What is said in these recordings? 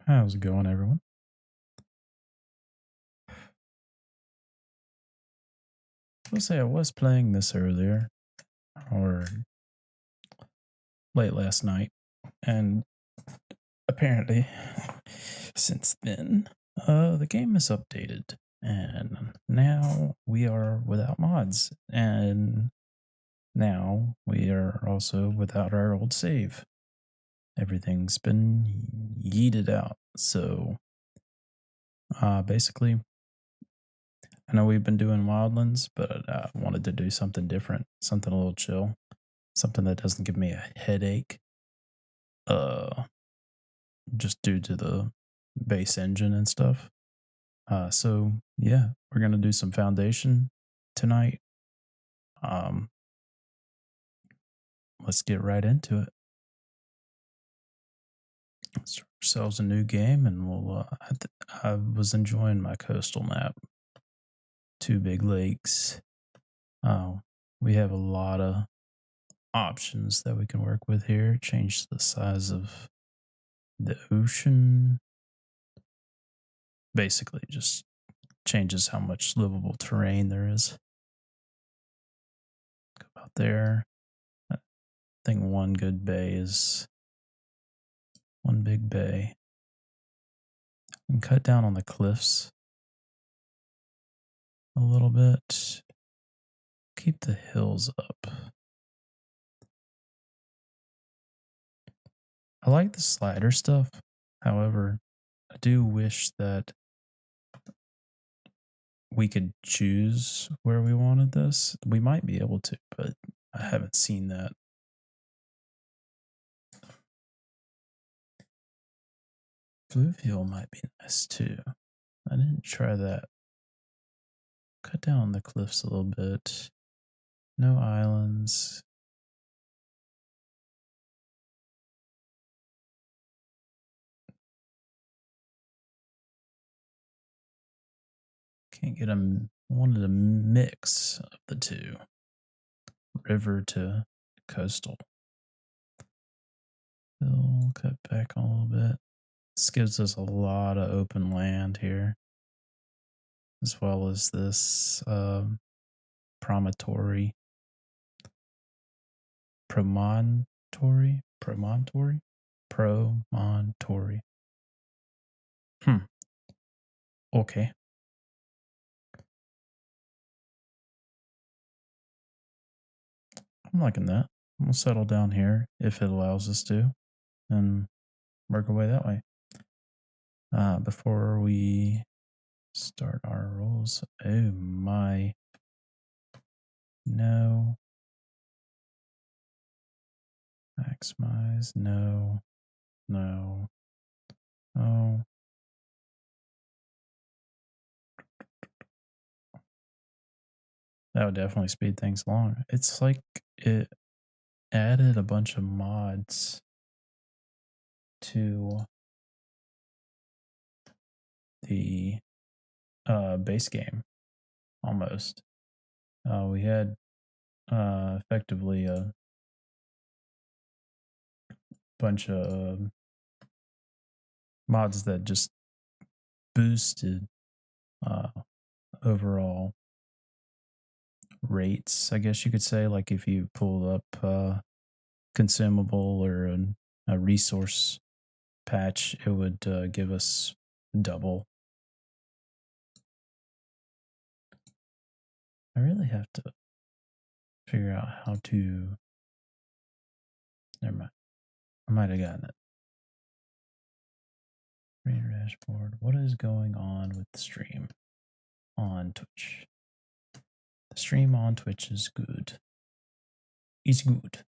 How's it going, everyone? I'll say I was playing this earlier, or late last night, and apparently, since then, the game is updated, and now we are without mods, and now we are also without our old save. Everything's been yeeted out, so basically, I know we've been doing Wildlands, but I wanted to do something different, something a little chill, something that doesn't give me a headache. Just due to the base engine and stuff. So yeah, we're gonna do some Foundation tonight. Let's get right into it. Let's start ourselves a new game, and we'll. I was enjoying my coastal map. 2 big lakes. We have a lot of options that we can work with here. Change the size of the ocean. Basically, just changes how much livable terrain there is. Go out there. I think one good bay is one big bay. And cut down on the cliffs a little bit. Keep the hills up. I like the slider stuff. However, I do wish that we could choose where we wanted this. We might be able to, but I haven't seen that. Fluvial might be nice too. I didn't try that. Cut down on the cliffs a little bit. No islands. Can't get them. Wanted a mix of the two. River to coastal. We'll cut back a little bit. This gives us a lot of open land here, as well as this promontory. Promontory. Okay. I'm liking that. We'll settle down here if it allows us to, and work our way that way. Before we start our rolls, oh my, no. Maximize, no. Oh. That would definitely speed things along. It's like it added a bunch of mods to the base game, almost. We had effectively a bunch of mods that just boosted overall rates, I guess you could say. Like if you pulled up consumable or a resource patch, it would give us double. I really have to figure out how to. Never mind. I might have gotten it. dashboard. What is going on with the stream on Twitch? The stream on Twitch is good. It's good.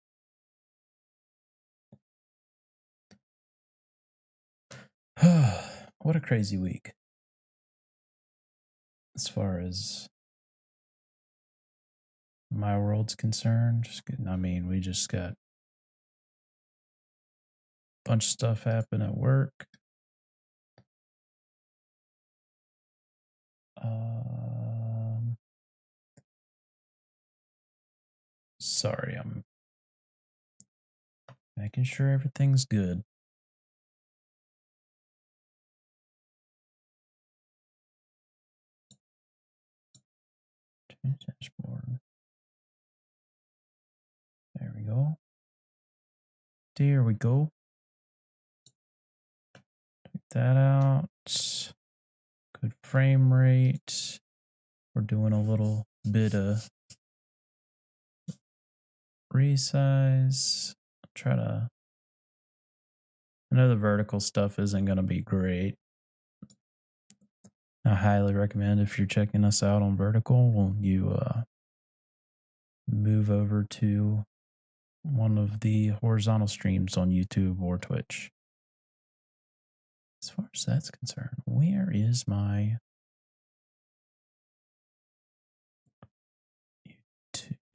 What a crazy week. As far as my world's concerned, I mean, we just got a bunch of stuff happen at work. Sorry, I'm making sure everything's good. Change dashboard. There we go. There we go. Take that out. Good frame rate. We're doing a little bit of resize. I know the vertical stuff isn't going to be great. I highly recommend if you're checking us out on vertical, you move over to one of the horizontal streams on YouTube or Twitch. As far as that's concerned, where is my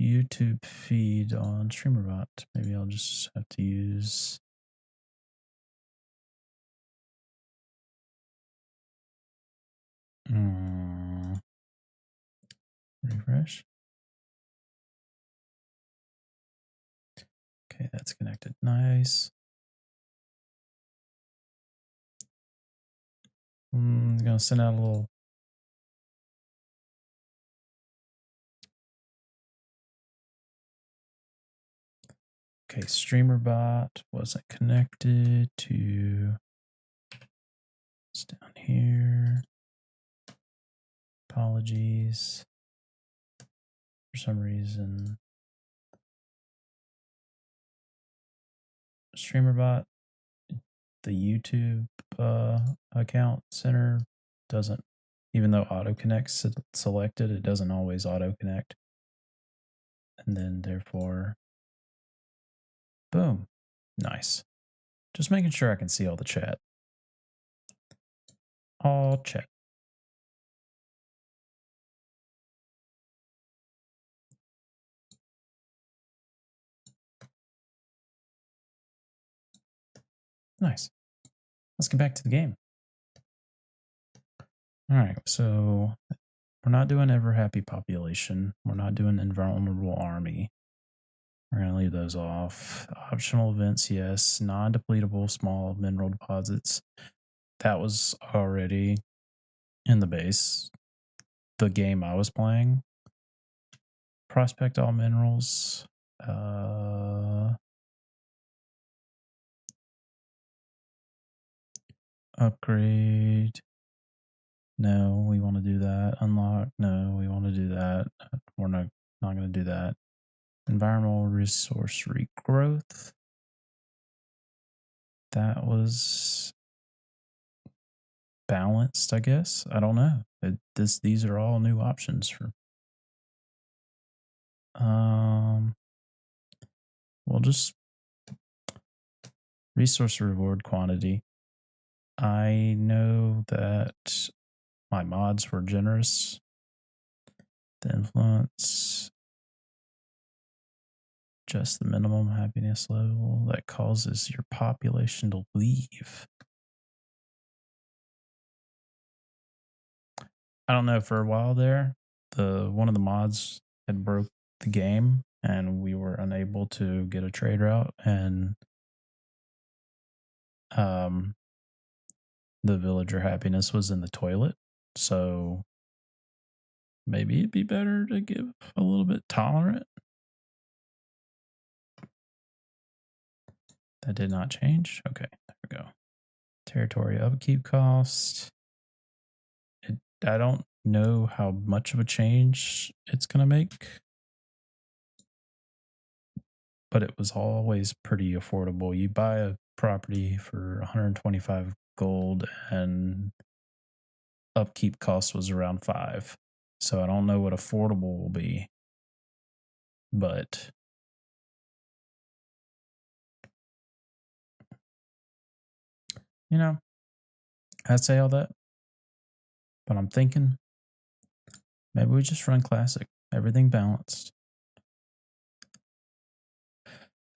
YouTube feed on StreamerBot? Maybe I'll just have to use refresh. Okay, that's connected. Nice. I'm gonna send out a little. Okay, StreamerBot wasn't connected to. It's down here. Apologies. For some reason, StreamerBot, the YouTube account center doesn't, even though auto connect's selected, it doesn't always auto connect. And then therefore, boom, nice. Just making sure I can see all the chat. All chat. Nice. Let's get back to the game. All right, so we're not doing ever happy population. We're not doing invulnerable army. We're going to leave those off. Optional events, yes. Non-depletable small mineral deposits. That was already in the base. The game I was playing. Prospect all minerals. Upgrade. No, we want to do that. Unlock. No, we want to do that. We're not going to do that. Environmental resource regrowth. That was balanced, I guess. I don't know. These are all new options for. We'll just resource reward quantity. I know that my mods were generous. The influence, just the minimum happiness level that causes your population to leave. I don't know, for a while there, one of the mods had broke the game and we were unable to get a trade route, and the villager happiness was in the toilet. So maybe it'd be better to give a little bit tolerant. That did not change. Okay, there we go. Territory upkeep cost. I don't know how much of a change it's going to make, but it was always pretty affordable. You buy a property for 125 gold, and upkeep cost was around 5. So I don't know what affordable will be, but you know, I'd say all that. But I'm thinking maybe we just run classic, everything balanced.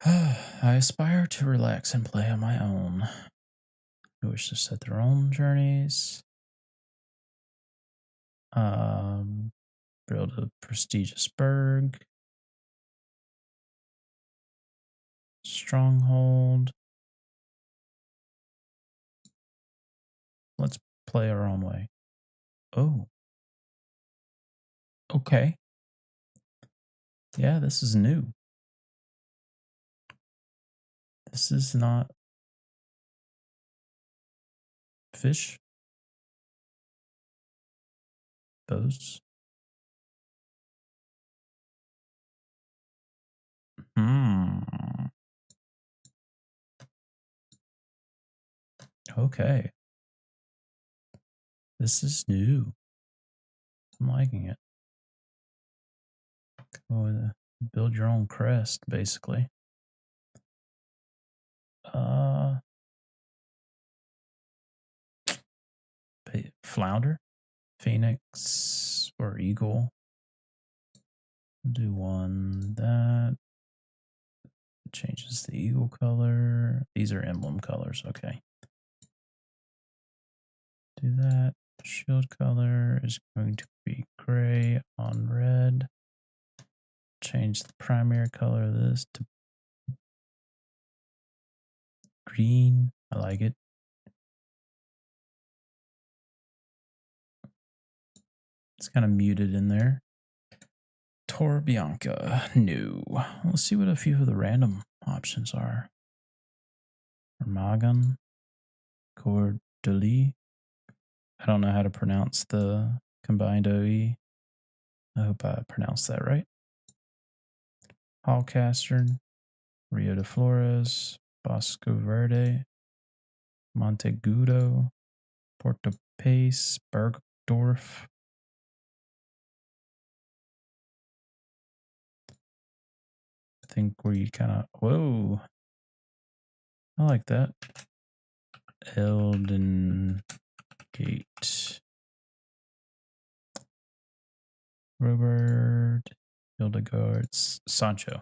I aspire to relax and play on my own. Who wish to set their own journeys. Build a prestigious burg. Stronghold. Let's play our own way. Oh. Okay. Yeah, this is new. This is not fish. Bows. Okay. This is new. I'm liking it. Build your own crest, basically. Flounder, phoenix, or eagle. Do one that changes the eagle color. These are emblem colors. Okay. Do that. Shield color is going to be gray on red. Change the primary color of this to green. I like it. It's kind of muted in there. Tor Bianca. No. Let's see what a few of the random options are. Armagon. Cordeli. I don't know how to pronounce the combined OE. I hope I pronounced that right. Hallcaster. Rio de Flores. Bosco Verde. Montegudo. Porto Pace. Bergdorf. I think we kind of, whoa, I like that. Elden Gate. Robert. Hildegard's. Sancho.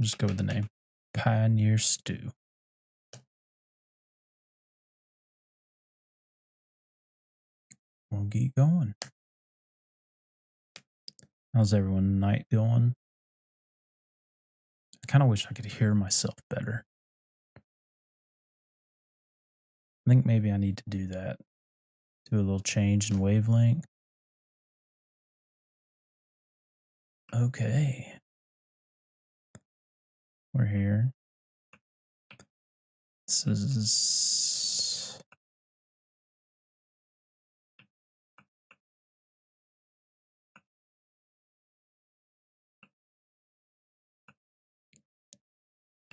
Just go with the name. Pioneer Stew. We'll keep going. How's everyone night going? I kind of wish I could hear myself better. I think maybe I need to do that. Do a little change in wavelength. Okay. We're here. This is...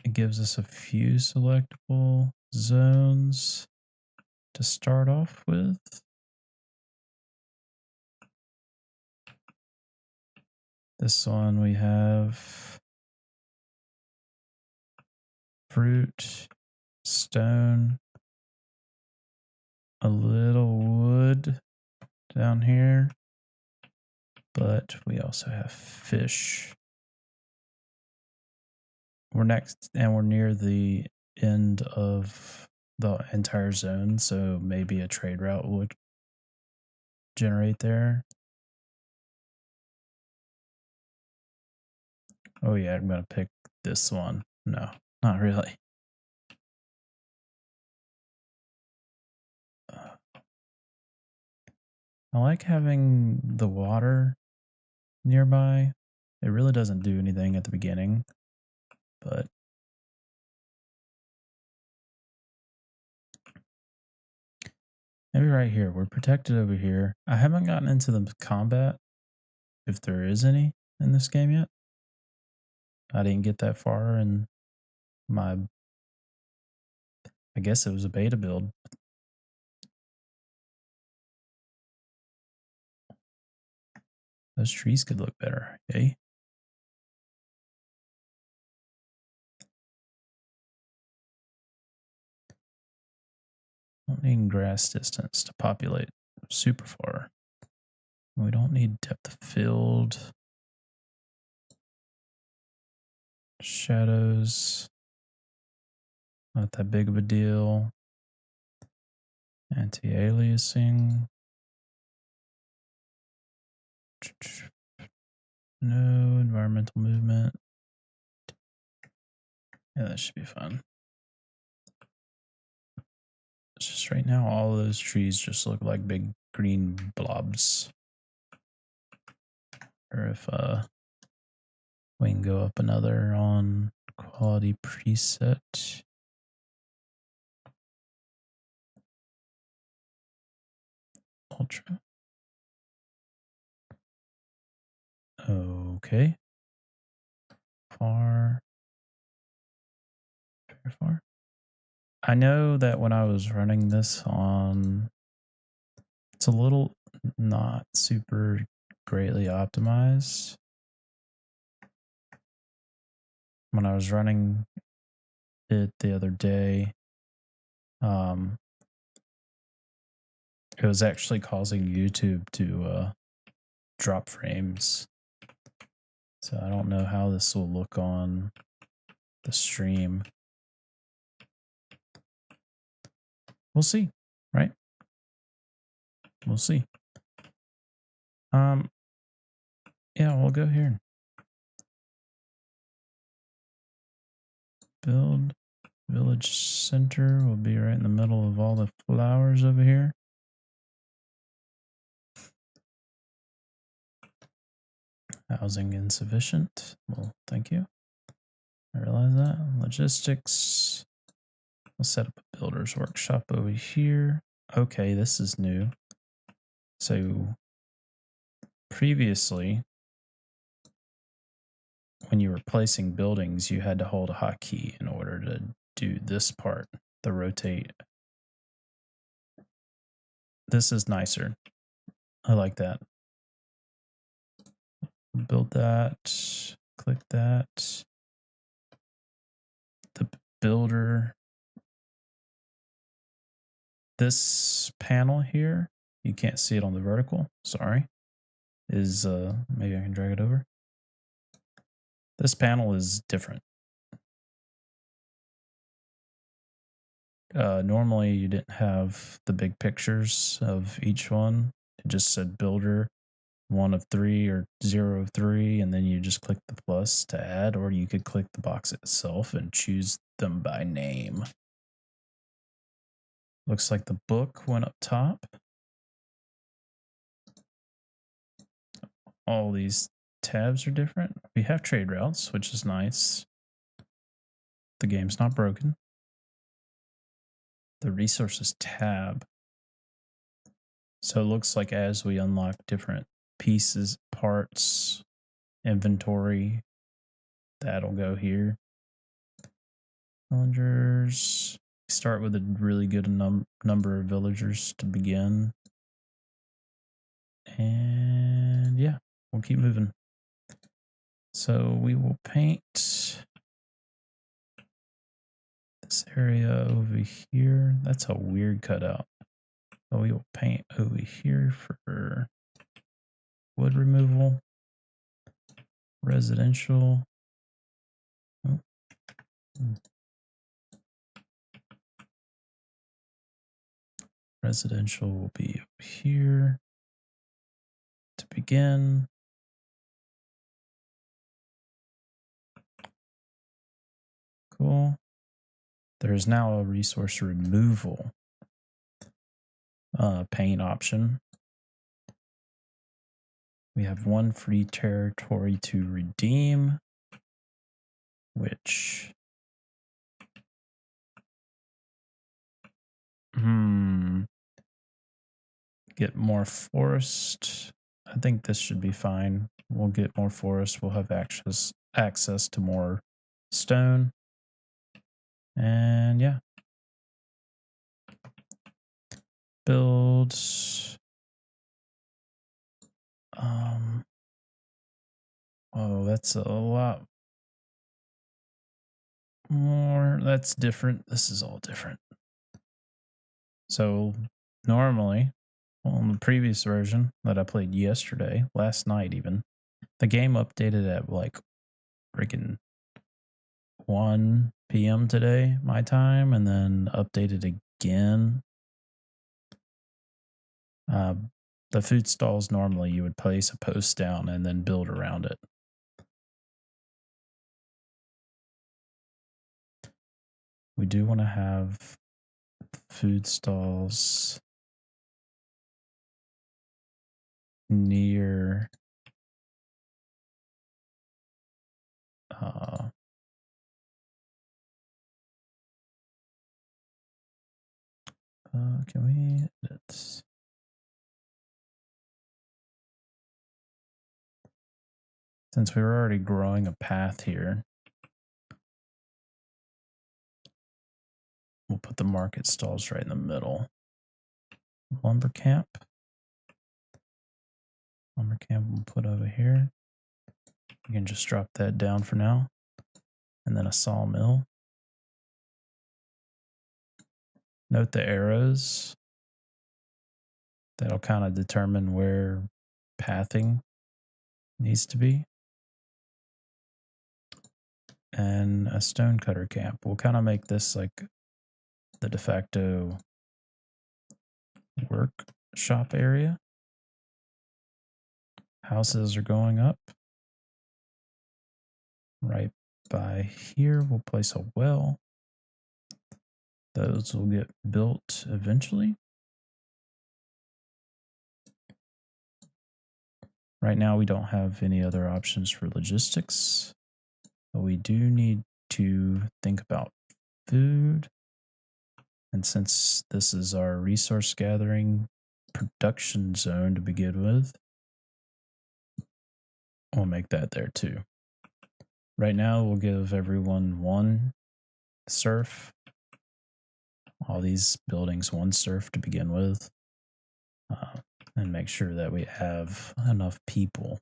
It gives us a few selectable zones to start off with. This one we have fruit, stone, a little wood down here, but we also have fish. We're next, and we're near the end of the entire zone, so maybe a trade route would generate there. Oh yeah, I'm gonna pick this one. No, not really. I like having the water nearby. It really doesn't do anything at the beginning, but maybe right here. We're protected over here. I haven't gotten into the combat, if there is any in this game yet. I didn't get that far in my, I guess it was a beta build. Those trees could look better, okay? Don't need grass distance to populate super far. We don't need depth of field. Shadows. Not that big of a deal. Anti-aliasing. No environmental movement. Yeah, that should be fun. It's just right now, all of those trees just look like big green blobs. Or if we can go up another on quality preset. Ultra. Okay. Far. Very far. I know that when I was running this on, it's a little not super greatly optimized. When I was running it the other day, it was actually causing YouTube to drop frames. So I don't know how this will look on the stream. We'll see, right? We'll see. Yeah, we'll go here. Build village center will be right in the middle of all the flowers over here. Housing insufficient. Well, thank you. I realize that. Logistics. Let's set up a builder's workshop over here. Okay, this is new. So previously, when you were placing buildings, you had to hold a hotkey in order to do this part, the rotate. This is nicer. I like that. Build that. Click that. The builder. This panel here, you can't see it on the vertical, sorry, is, maybe I can drag it over. This panel is different. Normally you didn't have the big pictures of each one. It just said builder 1 of 3 or 0 of 3, and then you just click the plus to add, or you could click the box itself and choose them by name. Looks like the book went up top. All these tabs are different. We have trade routes, which is nice. The game's not broken. The resources tab. So it looks like as we unlock different pieces, parts, inventory, that'll go here. Villagers. Start with a really good number of villagers to begin. And yeah, we'll keep moving. So we will paint this area over here. That's a weird cutout. So we will paint over here for wood removal. Residential. Oh. Residential will be up here to begin. Cool. There is now a resource removal paint option. We have 1 free territory to redeem, which get more forest. I think this should be fine. We'll get more forest. We'll have access access to more stone. And yeah. Build oh, that's a lot more. That's different. This is all different. So normally on the previous version that I played yesterday, last night even, the game updated at like freaking 1 p.m. today, my time, and then updated again. The food stalls, normally you would place a post down and then build around it. We do want to have food stalls near can we edit? Since we were already growing a path here, we'll put the market stalls right in the middle. Lumber camp. Lumber camp we'll put over here. You can just drop that down for now. And then a sawmill. Note the arrows. That'll kind of determine where pathing needs to be. And a stonecutter camp. We'll kind of make this like the de facto workshop area. Houses are going up. Right by here, we'll place a well. Those will get built eventually. Right now, we don't have any other options for logistics, but we do need to think about food. And since this is our resource gathering production zone to begin with, we'll make that there too. Right now, we'll give everyone 1 surf. All these buildings 1 surf to begin with. And make sure that we have enough people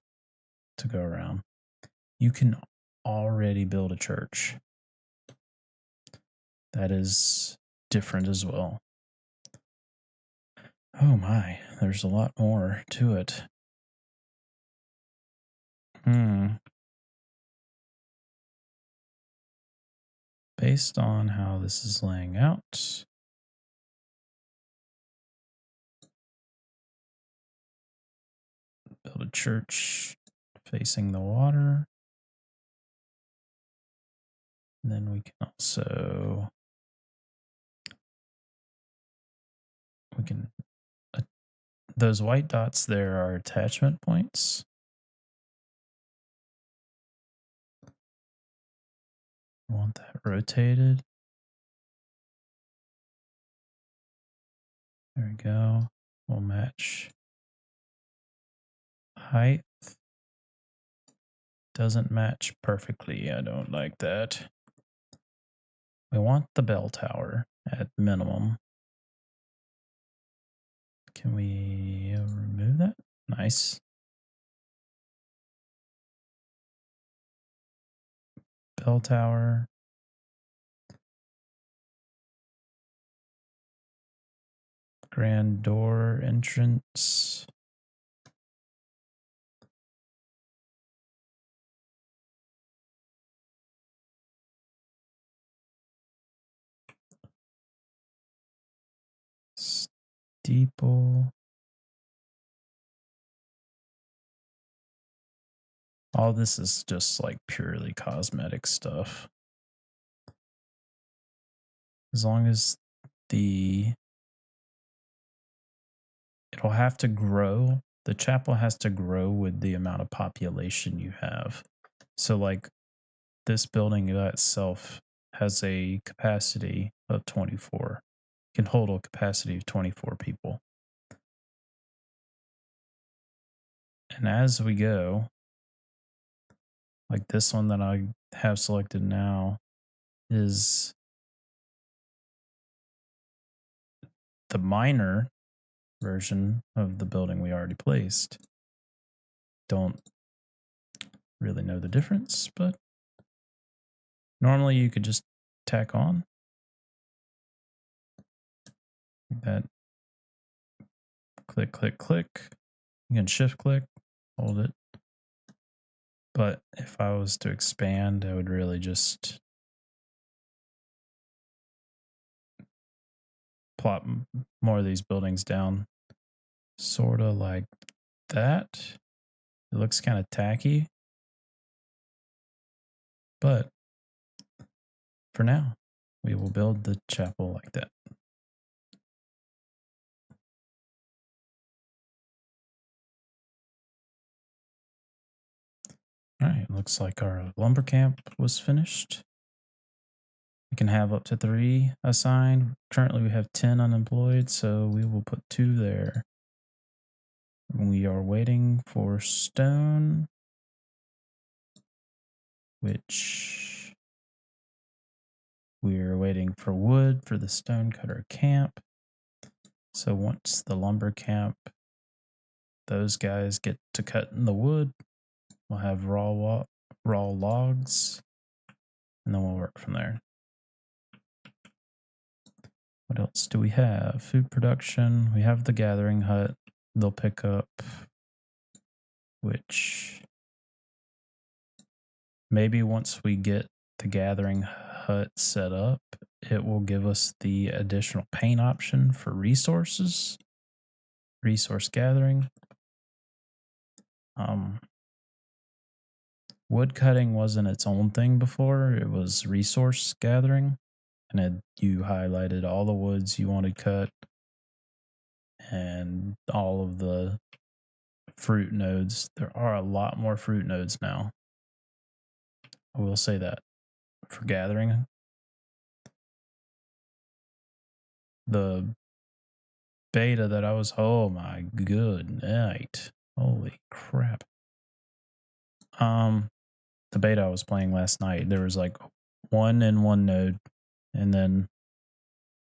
to go around. You can already build a church. That is different as well. Oh my, there's a lot more to it. Based on how this is laying out, build a church facing the water. And then we can also, those white dots there are attachment points. I want that rotated. There we go. We'll match height. Doesn't match perfectly. I don't like that. We want the bell tower at minimum. Can we remove that? Nice. Bell tower. Grand door entrance. Steeple. All this is just like purely cosmetic stuff. As long as it'll have to grow. The chapel has to grow with the amount of population you have. So like this building by itself has a capacity of 24. Can hold a capacity of 24 people. And as we go, Like this one that I have selected now is the minor version of the building we already placed. Don't really know the difference, but normally you could just tack on that. Click, click, click. You can shift click, hold it. But if I was to expand, I would really just plop more of these buildings down, sort of like that. It looks kind of tacky, but for now, we will build the chapel like that. All right, looks like our lumber camp was finished. We can have up to 3 assigned. Currently, we have 10 unemployed, so we will put 2 there. We are waiting for stone, which we're waiting for wood for the stonecutter camp. So once the lumber camp, those guys get to cutting the wood, we'll have raw logs, and then we'll work from there. What else do we have? Food production. We have the gathering hut. They'll pick up, which maybe once we get the gathering hut set up, it will give us the additional paint option for resource gathering. Wood cutting wasn't its own thing before. It was resource gathering, and you highlighted all the woods you wanted cut and all of the fruit nodes. There are a lot more fruit nodes now. I will say that for gathering. The beta that I was, oh my good night. Holy crap. The beta I was playing last night, there was like 1 in 1 node, and then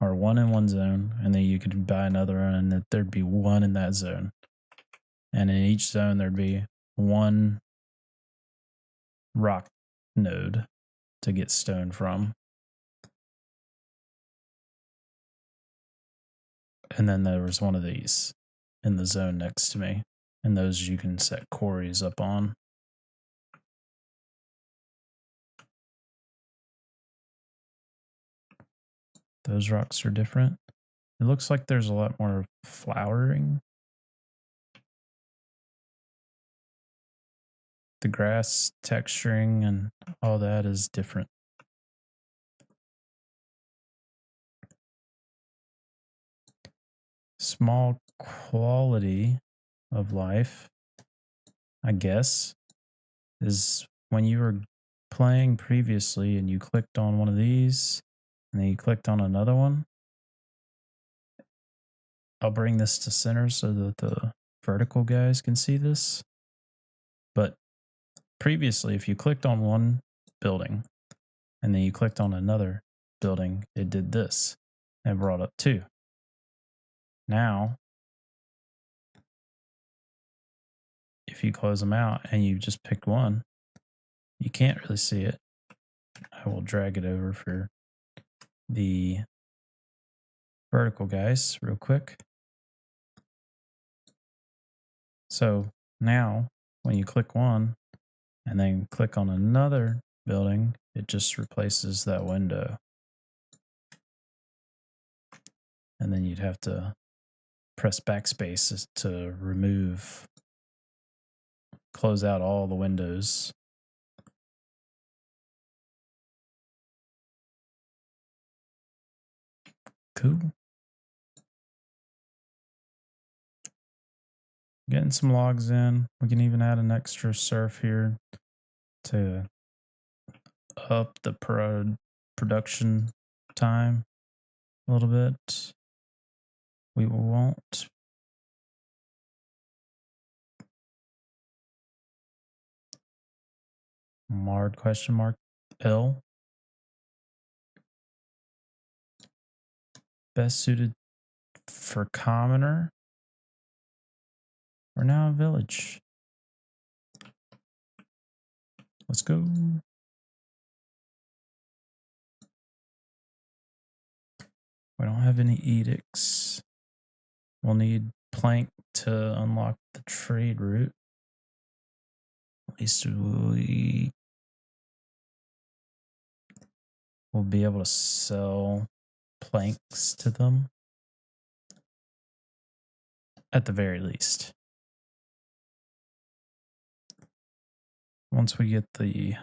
or 1 in 1 zone, and then you could buy another one, and there'd be 1 in that zone. And in each zone there'd be 1 rock node to get stone from. And then there was one of these in the zone next to me, and those you can set quarries up on. Those rocks are different. It looks like there's a lot more flowering. The grass texturing and all that is different. Small quality of life, I guess, is when you were playing previously and you clicked on one of these and then you clicked on another one. I'll bring this to center so that the vertical guys can see this. But previously, if you clicked on one building and then you clicked on another building, it did this and brought up 2. Now, if you close them out and you just pick one, you can't really see it. I will drag it over for the vertical guys real quick. So now when you click one and then click on another building, it just replaces that window. And then you'd have to press backspace to close out all the windows. Cool. Getting some logs in. We can even add an extra surf here to up the production time a little bit. We won't. Marred question mark L. Best suited for commoner. We're now a village. Let's go. We don't have any edicts. We'll need plank to unlock the trade route. At least we'll be able to sell planks to them. At the very least. Once we get the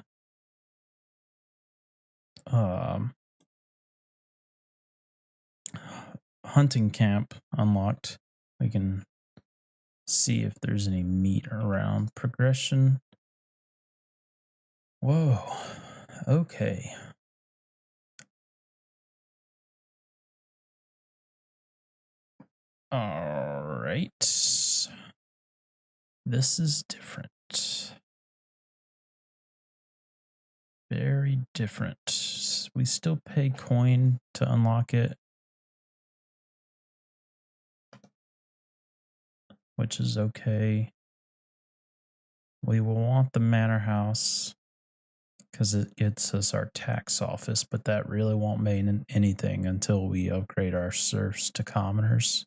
hunting camp unlocked, we can see if there's any meat around. Progression. Whoa. Okay. All right. This is different. Very different. We still pay coin to unlock it, which is okay. We will want the manor house because it gets us our tax office, but that really won't mean anything until we upgrade our serfs to commoners.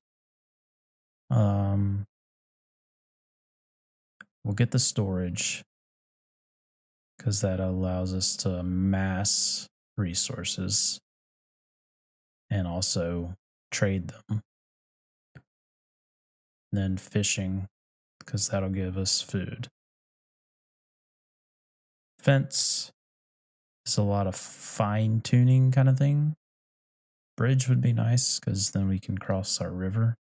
We'll get the storage because that allows us to amass resources and also trade them. And then fishing because that'll give us food. Fence is a lot of fine tuning kind of thing. Bridge would be nice because then we can cross our river.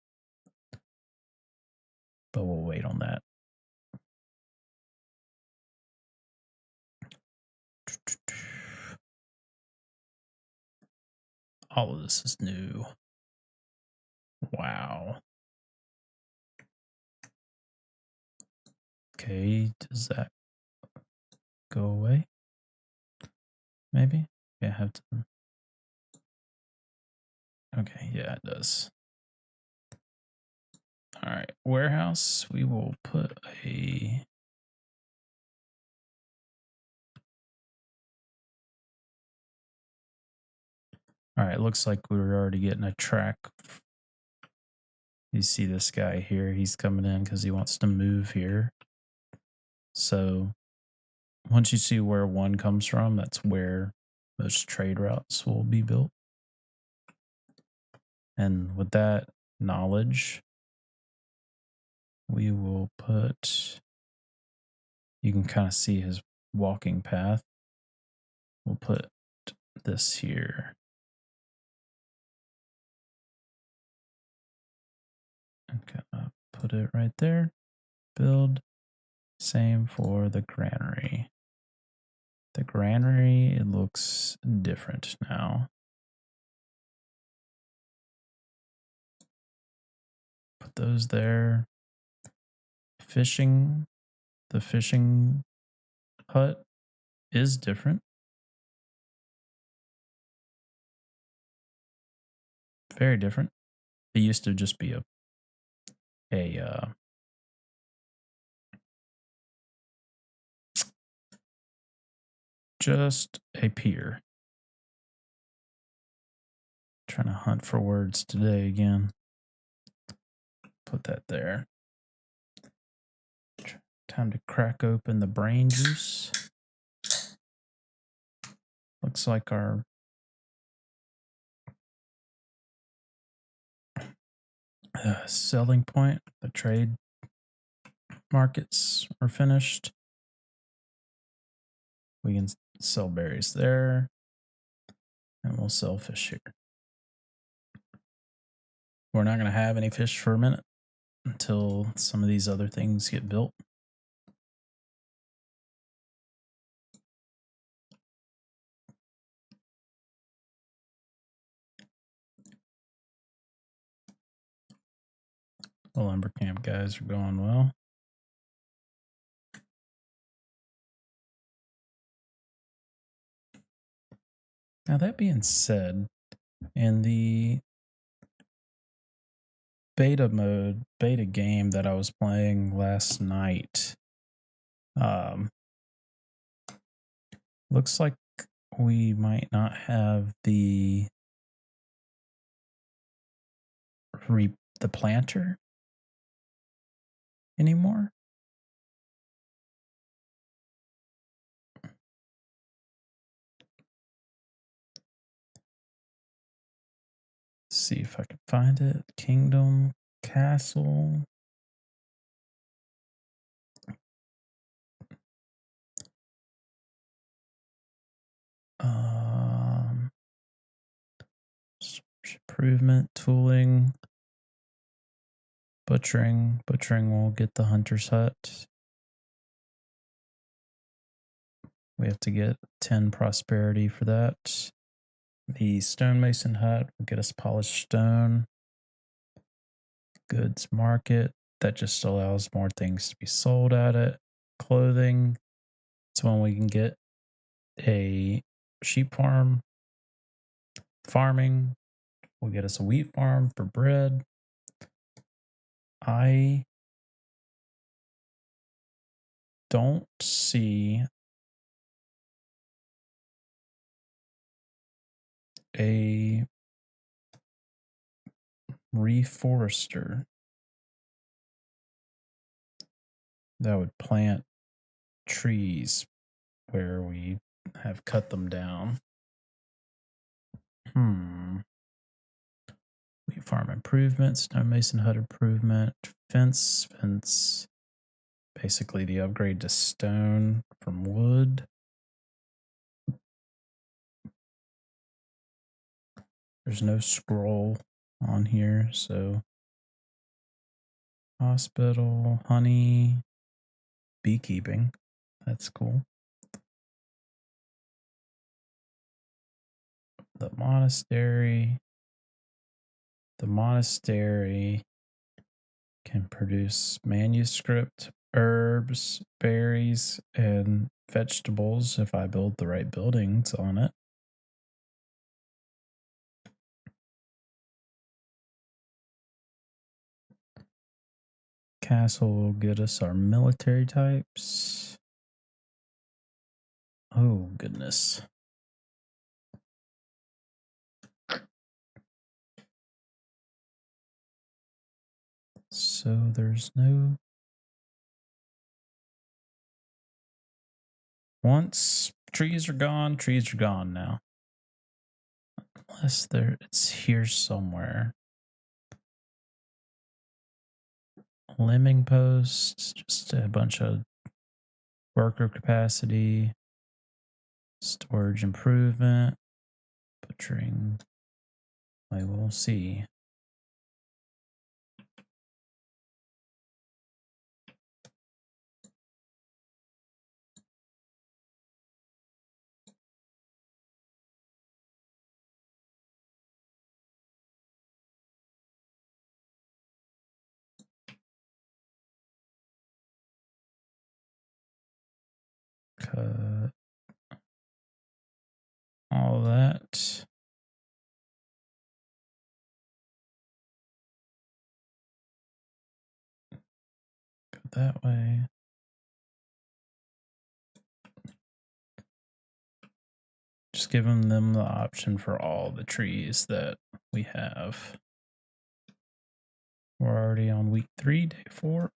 But we'll wait on that. All of this is new. Wow. Okay, does that go away? Maybe? Yeah, I have to. Okay, yeah, it does. All right, warehouse. We will put a. All right, looks like we're already getting a track. You see this guy here, he's coming in because he wants to move here. So once you see where one comes from, that's where most trade routes will be built. And with that knowledge, we will put, you can kind of see his walking path. We'll put this here. And kind of put it right there. Build. Same for the granary. The granary, it looks different now. Put those there. Fishing. The fishing hut is different. Very different. It used to just be just a pier. Trying to hunt for words today again. Put that there. Time to crack open the brain juice. Looks like our selling point, the trade markets are finished. We can sell berries there, and we'll sell fish here. We're not going to have any fish for a minute until some of these other things get built. The lumber camp guys are going well. Now, that being said, in the beta game that I was playing last night, looks like we might not have the planter anymore. Let's see if I can find it. Kingdom, castle. Improvement, tooling, butchering. Butchering will get the hunter's hut. We have to get 10 prosperity for that. The stonemason hut will get us polished stone. Goods market, that just allows more things to be sold at it. Clothing, it's when we can get a sheep farm. Farming will get us a wheat farm for bread. I don't see a reforester that would plant trees where we have cut them down. Wheat farm improvements, stonemason hut improvement, fence. Basically the upgrade to stone from wood. There's no scroll on here, so hospital, honey, beekeeping. That's cool. The monastery. The monastery can produce manuscript, herbs, berries, and vegetables if I build the right buildings on it. Castle will get us our military types. Oh, goodness. So there's no... Once trees are gone now. Unless it's here somewhere. Limbing posts, just a bunch of worker capacity, storage improvement, butchering. I will see. Cut all that. Go that way. Just giving them the option for all the trees that we have. We're already on week 3, day 4.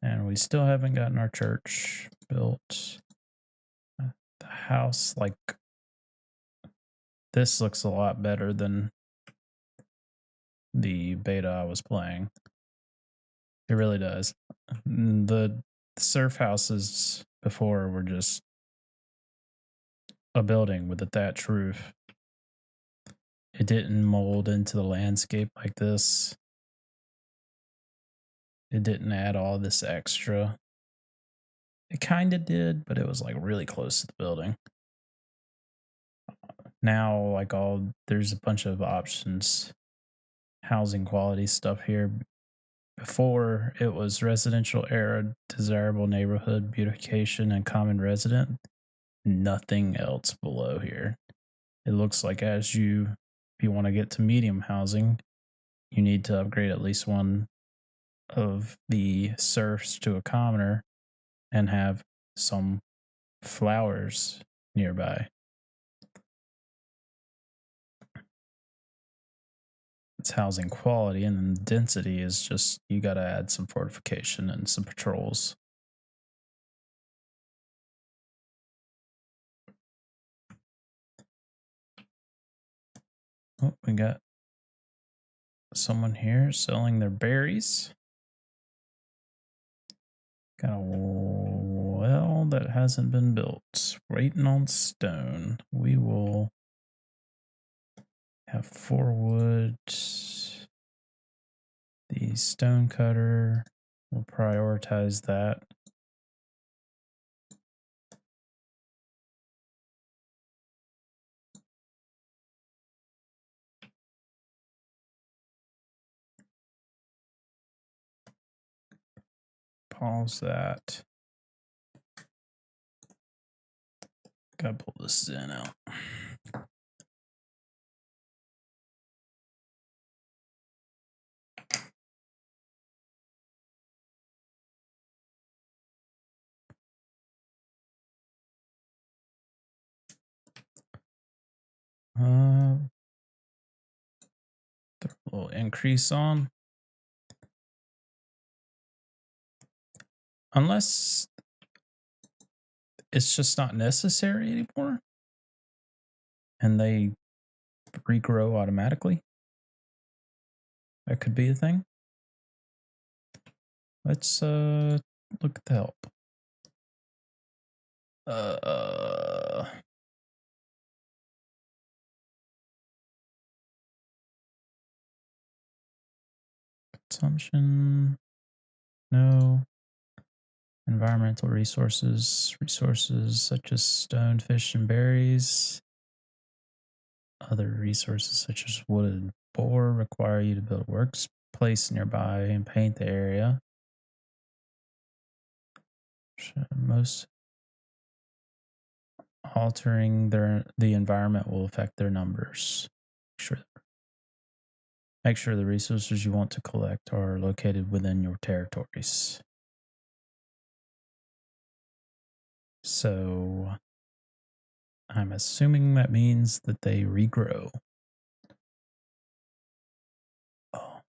And we still haven't gotten our church built. The house, like, this looks a lot better than the beta I was playing. It really does. The surf houses before were just a building with a thatch roof. It didn't mold into the landscape like this. It didn't add all this extra. It kind of did, but it was like really close to the building. Now, like, there's a bunch of options. Housing quality stuff here. Before, it was residential area, desirable neighborhood, beautification, and common resident. nothing else below here. It looks like if you want to get to medium housing, you need to upgrade at least one of the serfs to a commoner and have some flowers nearby. It's housing quality, and then density is just you got to add some fortification and some patrols. Oh, we got someone here selling their berries. Got a well that hasn't been built, waiting on stone. We will have 4 wood. The stone cutter, we'll prioritize that. Pause that. Gotta pull this in out. Throw a little increase on. Unless it's just not necessary anymore and they regrow automatically. That could be a thing. Let's look at the help. Consumption. No. Environmental resources such as stone, fish, and berries. Other resources such as wood and boar require you to build a workplace nearby and paint the area. Most altering the environment will affect their numbers. Make sure the resources you want to collect are located within your territories. So I'm assuming that means that they regrow. Oh.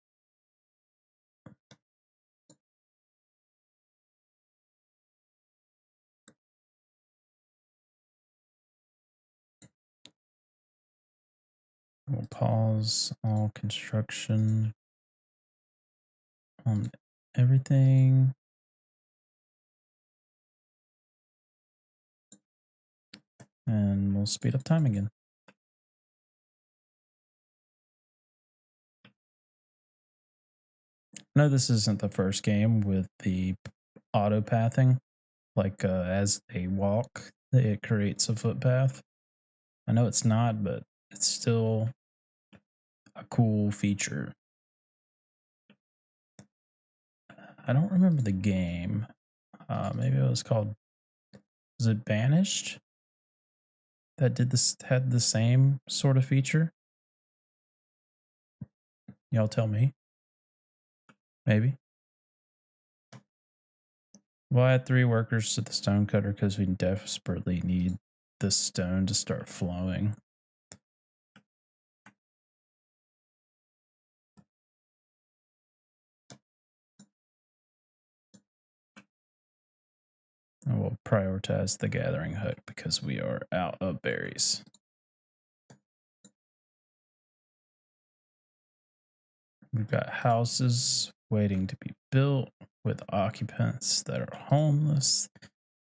We'll pause all construction on everything. And we'll speed up time again. No, this isn't the first game with the auto pathing. Like as they walk, it creates a footpath. I know it's not, but it's still a cool feature. I don't remember the game. Maybe it was called. Was it Banished? That had the same sort of feature. Y'all tell me. Maybe. We'll add 3 workers to the stone cutter because we desperately need the stone to start flowing. And we'll prioritize the gathering hook because we are out of berries. We've got houses waiting to be built with occupants that are homeless.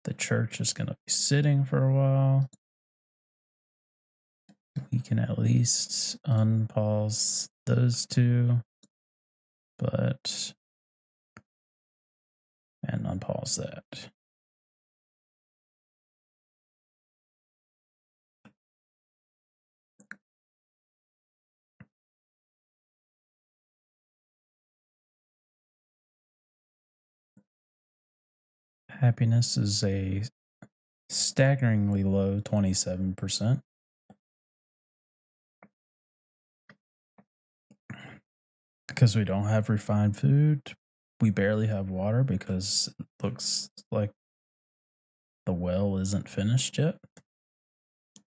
The church is going to be sitting for a while. We can at least unpause those 2, and unpause that. Happiness is a staggeringly low 27%. Because we don't have refined food, we barely have water because it looks like the well isn't finished yet.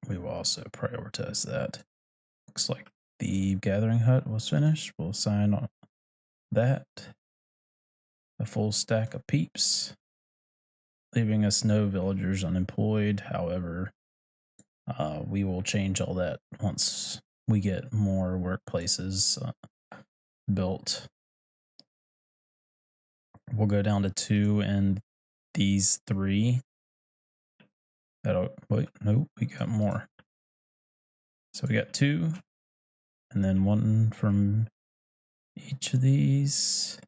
We will also prioritize that. Looks like the gathering hut was finished. We'll assign on that. A full stack of peeps, leaving us no villagers unemployed. However, we will change all that once we get more workplaces built. We'll go down to 2 and these 3. Wait, no, we got more. So we got 2 and then 1 from each of these.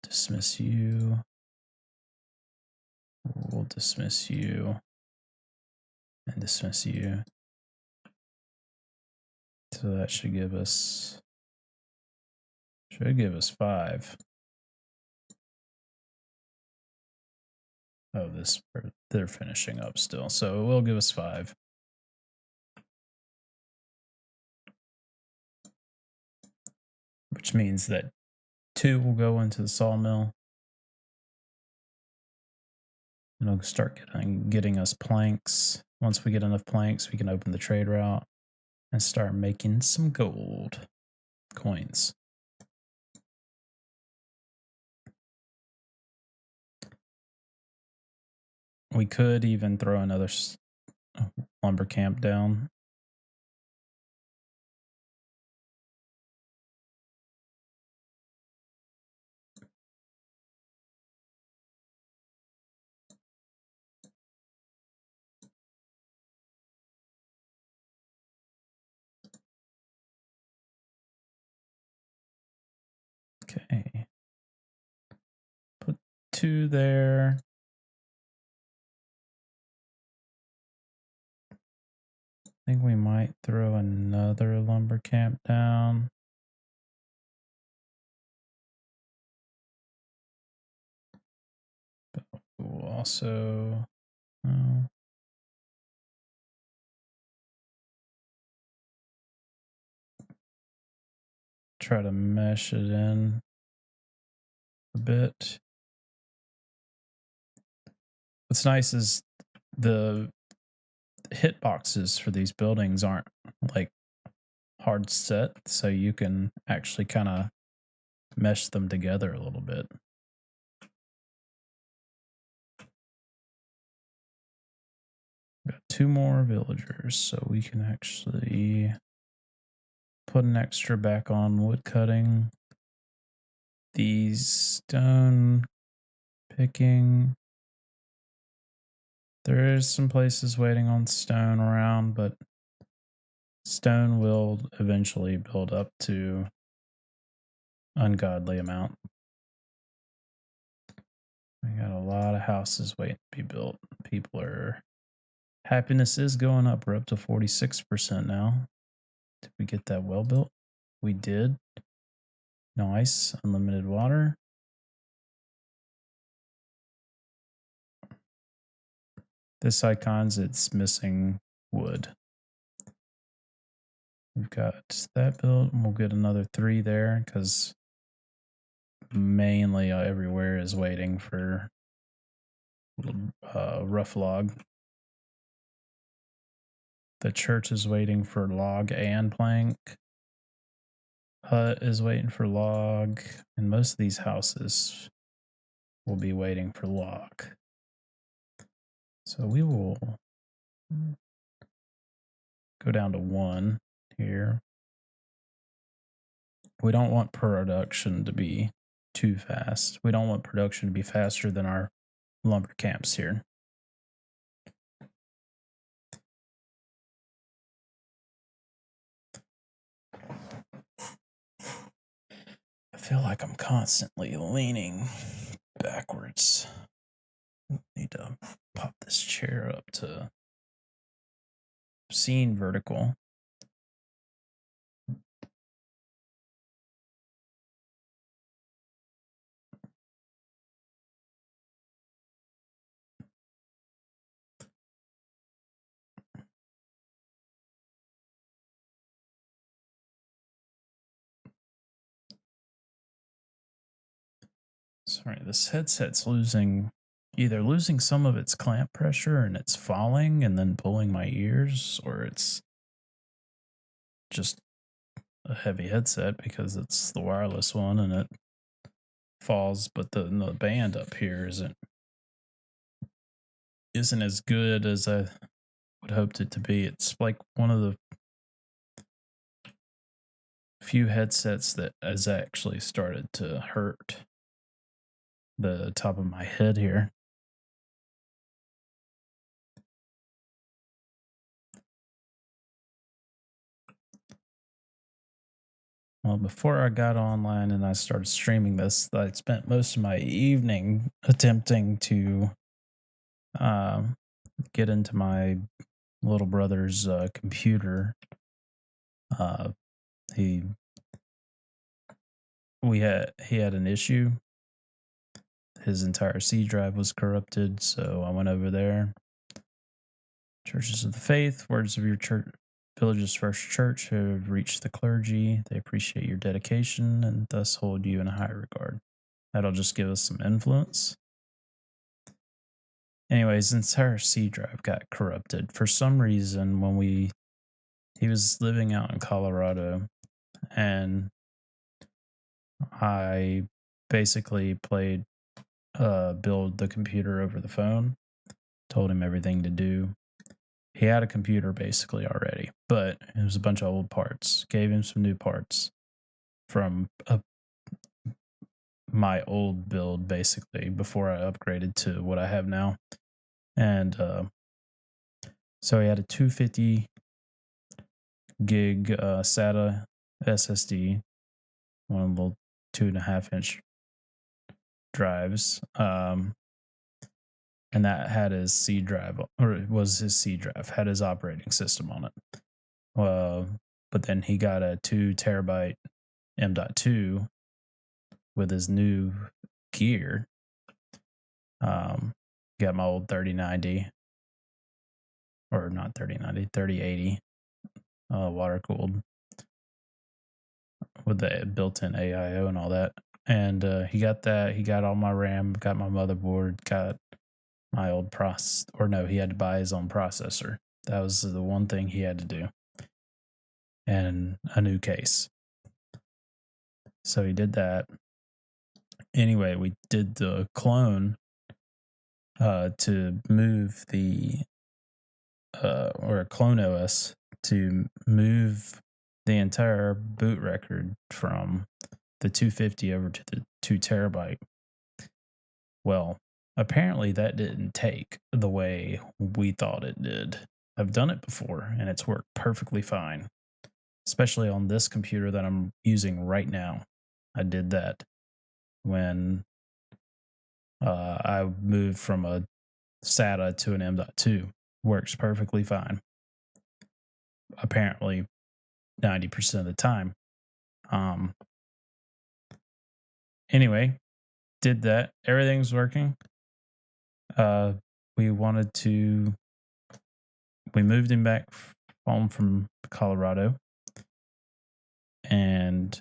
Dismiss you. We'll dismiss you and dismiss you. So that should give us 5. Oh, they're finishing up still, so it will give us 5. Which means that 2 will go into the sawmill. And it'll start getting us planks. Once we get enough planks, we can open the trade route and start making some gold coins. We could even throw another lumber camp down. Okay. Put 2 there. I think we might throw another lumber camp down. But we'll also try to mesh it in a bit. What's nice is the hitboxes for these buildings aren't like hard set, so you can actually kind of mesh them together a little bit. Got 2 more villagers, so we can actually put an extra back on wood cutting. These stone picking. There is some places waiting on stone around, but stone will eventually build up to ungodly amount. We got a lot of houses waiting to be built. Happiness is going up. We're up to 46% now. Did we get that well built? We did. Nice. Unlimited water. This icon's it's missing wood. We've got that built, and we'll get another 3 there because mainly everywhere is waiting for rough log. The church is waiting for log and plank. Hut is waiting for log, and most of these houses will be waiting for log. So we will go down to 1 here. We don't want production to be too fast. We don't want production to be faster than our lumber camps here. I feel like I'm constantly leaning backwards. Need to pop this chair up to scene vertical. sorry, this headset's either losing some of its clamp pressure and it's falling and then pulling my ears, or it's just a heavy headset because it's the wireless one and it falls, but the band up here isn't as good as I would hoped it to be. It's like one of the few headsets that has actually started to hurt the top of my head here. Well, before I got online and I started streaming this, I spent most of my evening attempting to get into my little brother's computer. He had an issue. His entire C drive was corrupted, so I went over there. Churches of the Faith, words of your church, Village's First Church have reached the clergy. They appreciate your dedication and thus hold you in a high regard. That'll just give us some influence. Anyways, his entire C drive got corrupted. For some reason, when he was living out in Colorado, and I basically build the computer over the phone, told him everything to do. He had a computer basically already, but it was a bunch of old parts. Gave him some new parts from my old build, basically, before I upgraded to what I have now. And so he had a 250 gig SATA SSD, one of the 2.5-inch drives. And that had his C drive, or it was his C drive, had his operating system on it. But then he got a 2 terabyte M.2 with his new gear. Got my old 3090, or not 3090, 3080, water cooled with the built-in AIO and all that. And he got that. He got all my RAM, got my motherboard, got my old he had to buy his own processor. That was the one thing he had to do. And a new case. So he did that. Anyway, we did the clone to move or clone OS to move the entire boot record from the 250 over to the 2 terabyte. Well, apparently that didn't take the way we thought it did. I've done it before and it's worked perfectly fine, especially on this computer that I'm using right now. I did that when I moved from a SATA to an M.2. Works perfectly fine. Apparently 90% of the time. Anyway, did that. Everything's working. We moved him back home from Colorado, and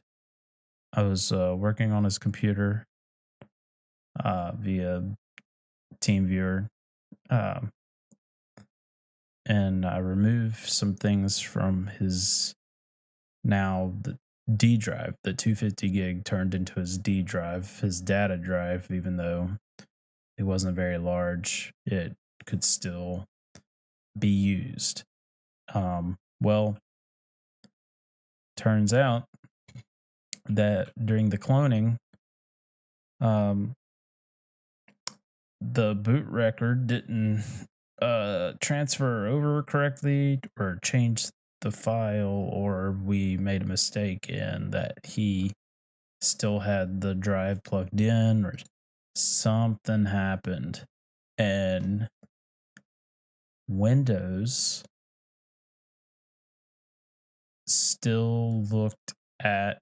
I was working on his computer via TeamViewer, and I removed some things from his the D drive. The 250 gig turned into his D drive, his data drive. Even though it wasn't very large, it could still be used. Well, turns out that during the cloning, the boot record didn't transfer over correctly, or change the file, or we made a mistake in that he still had the drive plugged in, or something happened, and Windows still looked at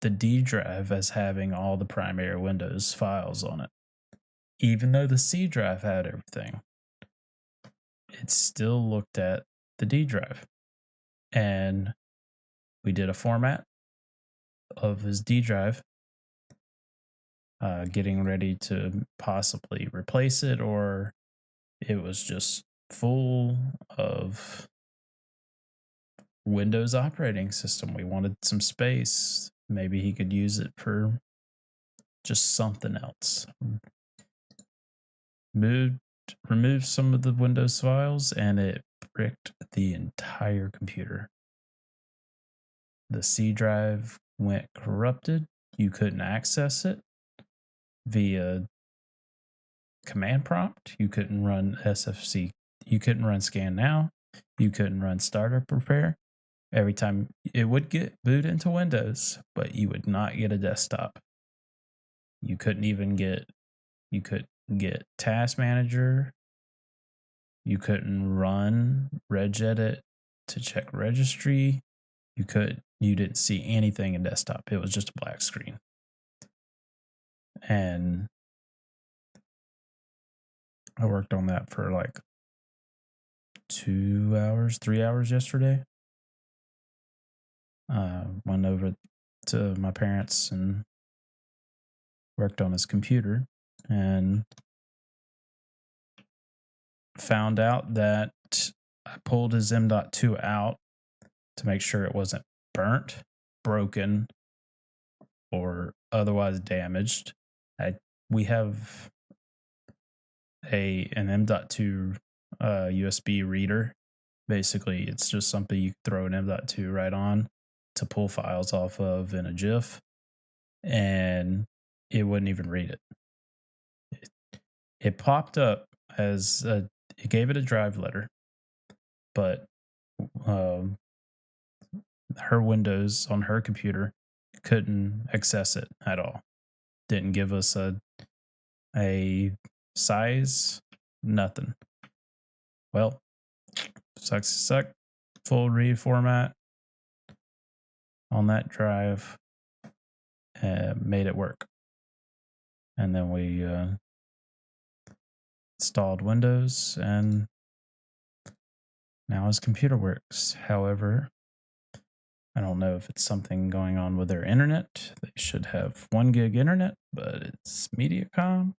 the D drive as having all the primary Windows files on it. Even though the C drive had everything, it still looked at the D drive. And we did a format of his D drive. getting ready to possibly replace it, or it was just full of Windows operating system. We wanted some space. Maybe he could use it for just something else. Moved, removed some of the Windows files, and it bricked the entire computer. The C drive went corrupted. You couldn't access it via command prompt. You couldn't run SFC. You couldn't run scan now. You couldn't run startup repair. Every time it would get boot into Windows, but you would not get a desktop. You couldn't get Task Manager. You couldn't run regedit to check registry. You didn't see anything in desktop. It was just a black screen. And I worked on that for like 2 hours, 3 hours yesterday. Went over to my parents and worked on his computer and found out that I pulled his M.2 out to make sure it wasn't burnt, broken, or otherwise damaged. We have an M.2 USB reader. Basically, it's just something you throw an M.2 right on to pull files off of in a GIF, and it wouldn't even read it. It popped up as it gave it a drive letter, but her Windows on her computer couldn't access it at all. Didn't give us a size, nothing. Well, sucks to suck. Full reformat on that drive made it work. And then we installed Windows, and now his computer works. However, I don't know if it's something going on with their internet. They should have 1 gig internet, but it's Mediacom.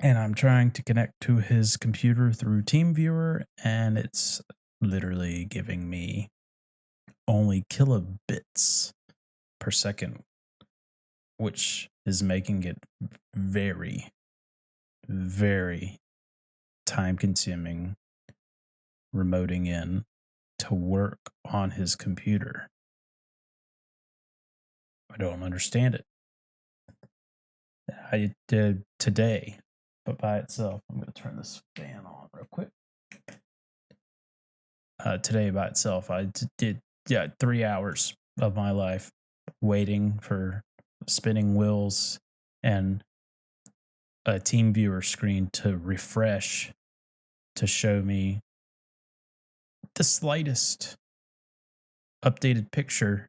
And I'm trying to connect to his computer through TeamViewer, and it's literally giving me only kilobits per second, which is making it very, very time consuming remoting in to work on his computer. I don't understand it. I did today, but by itself. I'm going to turn this fan on real quick. Today by itself, I did 3 hours of my life waiting for spinning wheels and a TeamViewer screen to refresh to show me the slightest updated picture.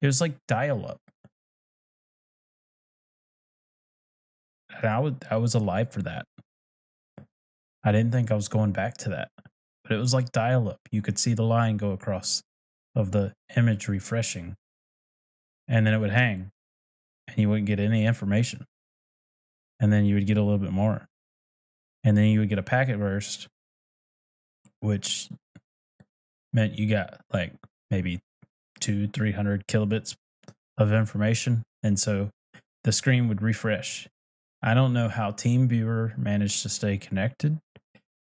It was like dial-up. And I was alive for that. I didn't think I was going back to that. But it was like dial-up. You could see the line go across of the image refreshing. And then it would hang. And you wouldn't get any information. And then you would get a little bit more. And then you would get a packet burst, which meant you got like maybe 200-300 kilobits of information. And so the screen would refresh. I don't know how TeamViewer managed to stay connected.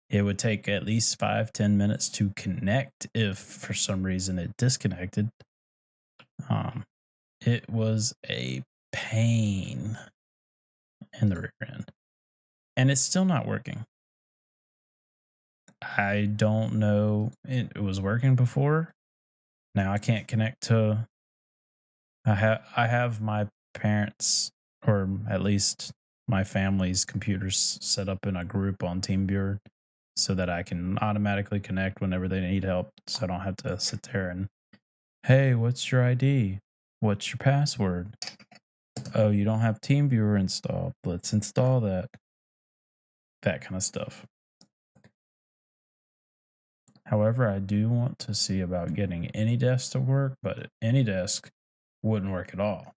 It would take at least 5-10 minutes to connect if for some reason it disconnected. It was a pain in the rear end. And it's still not working. I don't know. It was working before. Now I can't connect to. I have my parents, or at least my family's computers set up in a group on TeamViewer so that I can automatically connect whenever they need help. So I don't have to sit there and, hey, what's your ID? What's your password? Oh, you don't have TeamViewer installed. Let's install that. That kind of stuff. However, I do want to see about getting AnyDesk to work, but AnyDesk wouldn't work at all.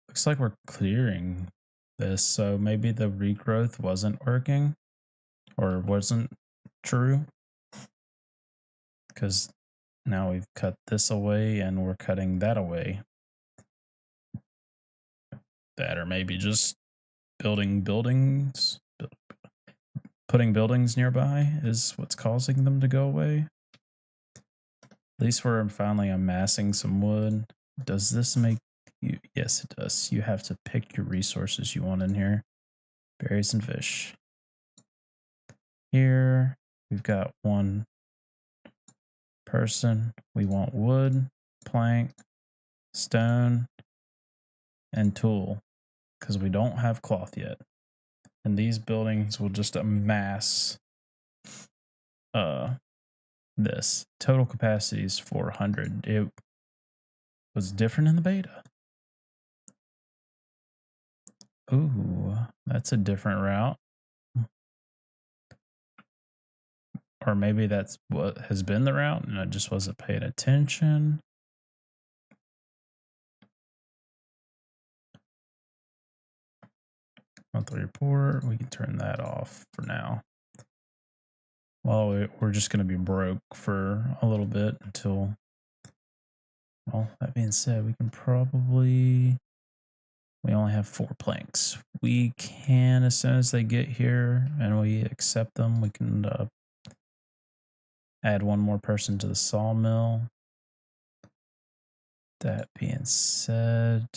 Looks like we're clearing this, so maybe the regrowth wasn't working or wasn't true, because now we've cut this away and we're cutting that away. That, or maybe just building buildings, putting buildings nearby is what's causing them to go away. At least we're finally amassing some wood. Does this make you? Yes, it does. You have to pick your resources you want in here. Berries and fish. Here, we've got one person. We want wood, plank, stone, and tool, because we don't have cloth yet. And these buildings will just amass this. Total capacity is 400. It was different in the beta. Ooh, that's a different route. Or maybe that's what has been the route and I just wasn't paying attention. Monthly report, we can turn that off for now. Well, we're just going to be broke for a little bit until, well, that being said, we can probably, we only have 4 planks. We can, as soon as they get here and we accept them, we can add one more person to the sawmill. That being said,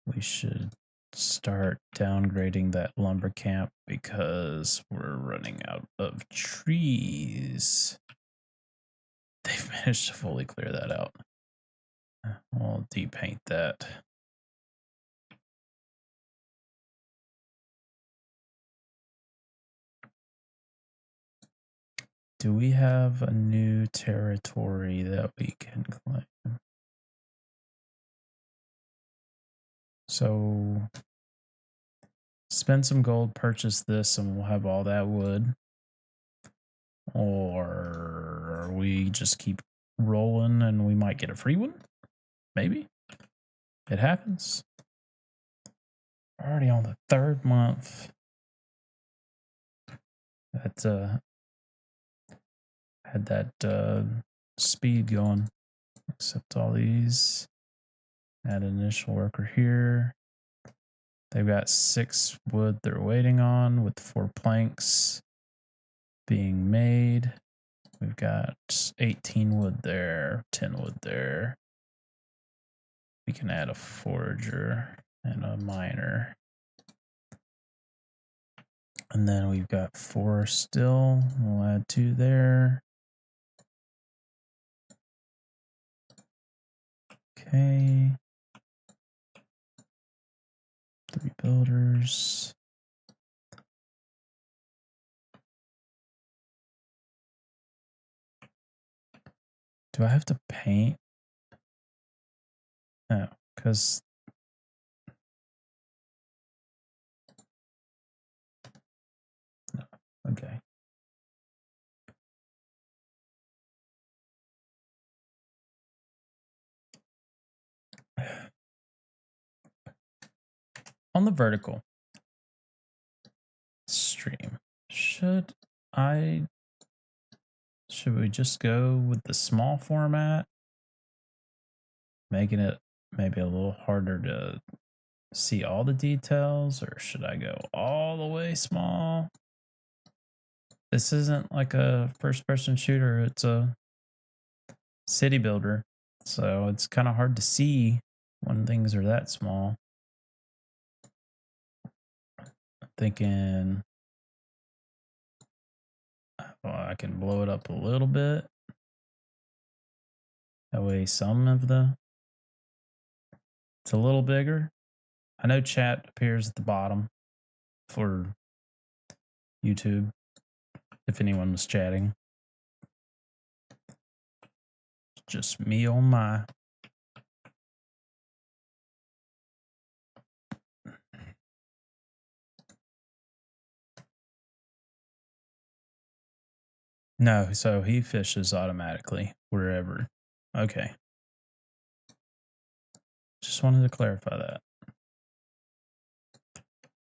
we should start downgrading that lumber camp because we're running out of trees. They've managed to fully clear that out. We'll depaint that. Do we have a new territory that we can claim? So spend some gold, purchase this, and we'll have all that wood. Or we just keep rolling and we might get a free one. Maybe. It happens. We're already on the 3rd month. That had that speed going. Accept all these. Add initial worker here. They've got 6 wood they're waiting on with 4 planks being made. We've got 18 wood there, 10 wood there. We can add a forager and a miner. And then we've got 4 still. We'll add 2 there. Okay. 3 builders. Do I have to paint? No, because no. Okay. On the vertical stream, should we just go with the small format, making it maybe a little harder to see all the details, or should I go all the way small? This isn't like a first-person shooter, it's a city builder, so it's kind of hard to see when things are that small. I'm thinking, well, I can blow it up a little bit. That way some of it's a little bigger. I know chat appears at the bottom for YouTube, if anyone was chatting. Just me on my. No, so he fishes automatically wherever. Okay. Just wanted to clarify that.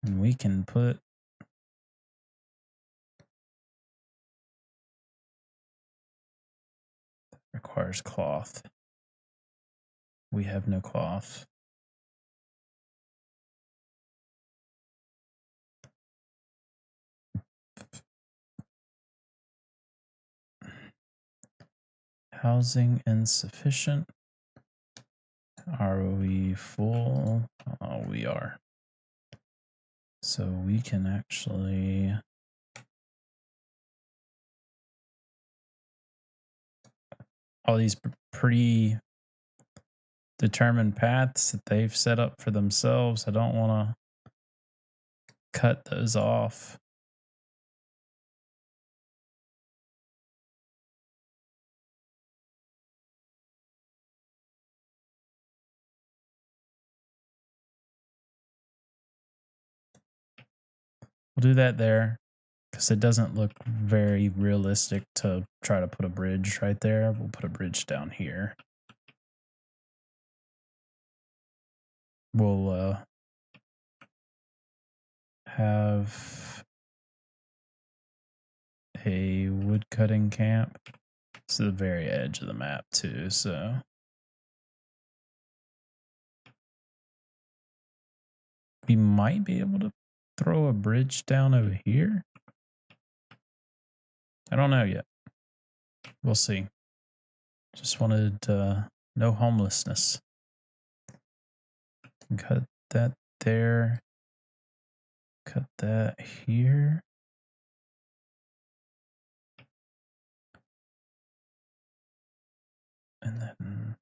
And we can put requires cloth. We have no cloth. Housing insufficient. Are we full? Oh, we are. So we can actually all these predetermined paths that they've set up for themselves. I don't want to cut those off. We'll do that there because it doesn't look very realistic to try to put a bridge right there. We'll put a bridge down here. We'll have a wood cutting camp. It's the very edge of the map too, so we might be able to throw a bridge down over here. I don't know yet. We'll see. Just wanted no homelessness. Cut that there. Cut that here. And then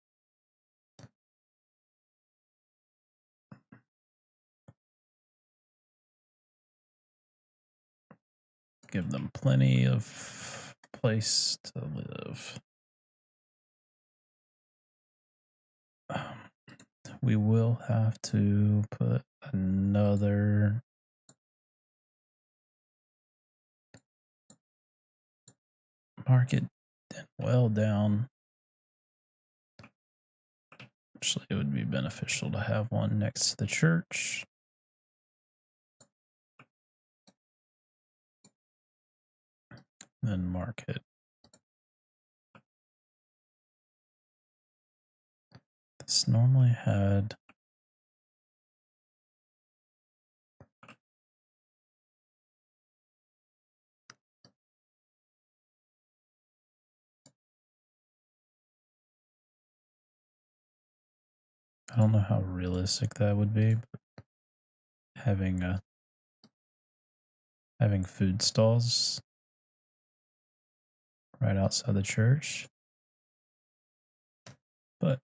give them plenty of place to live. We will have to put another market well down. Actually, it would be beneficial to have one next to the church. Then market. This normally had I don't know how realistic that would be, but having food stalls right outside the church. But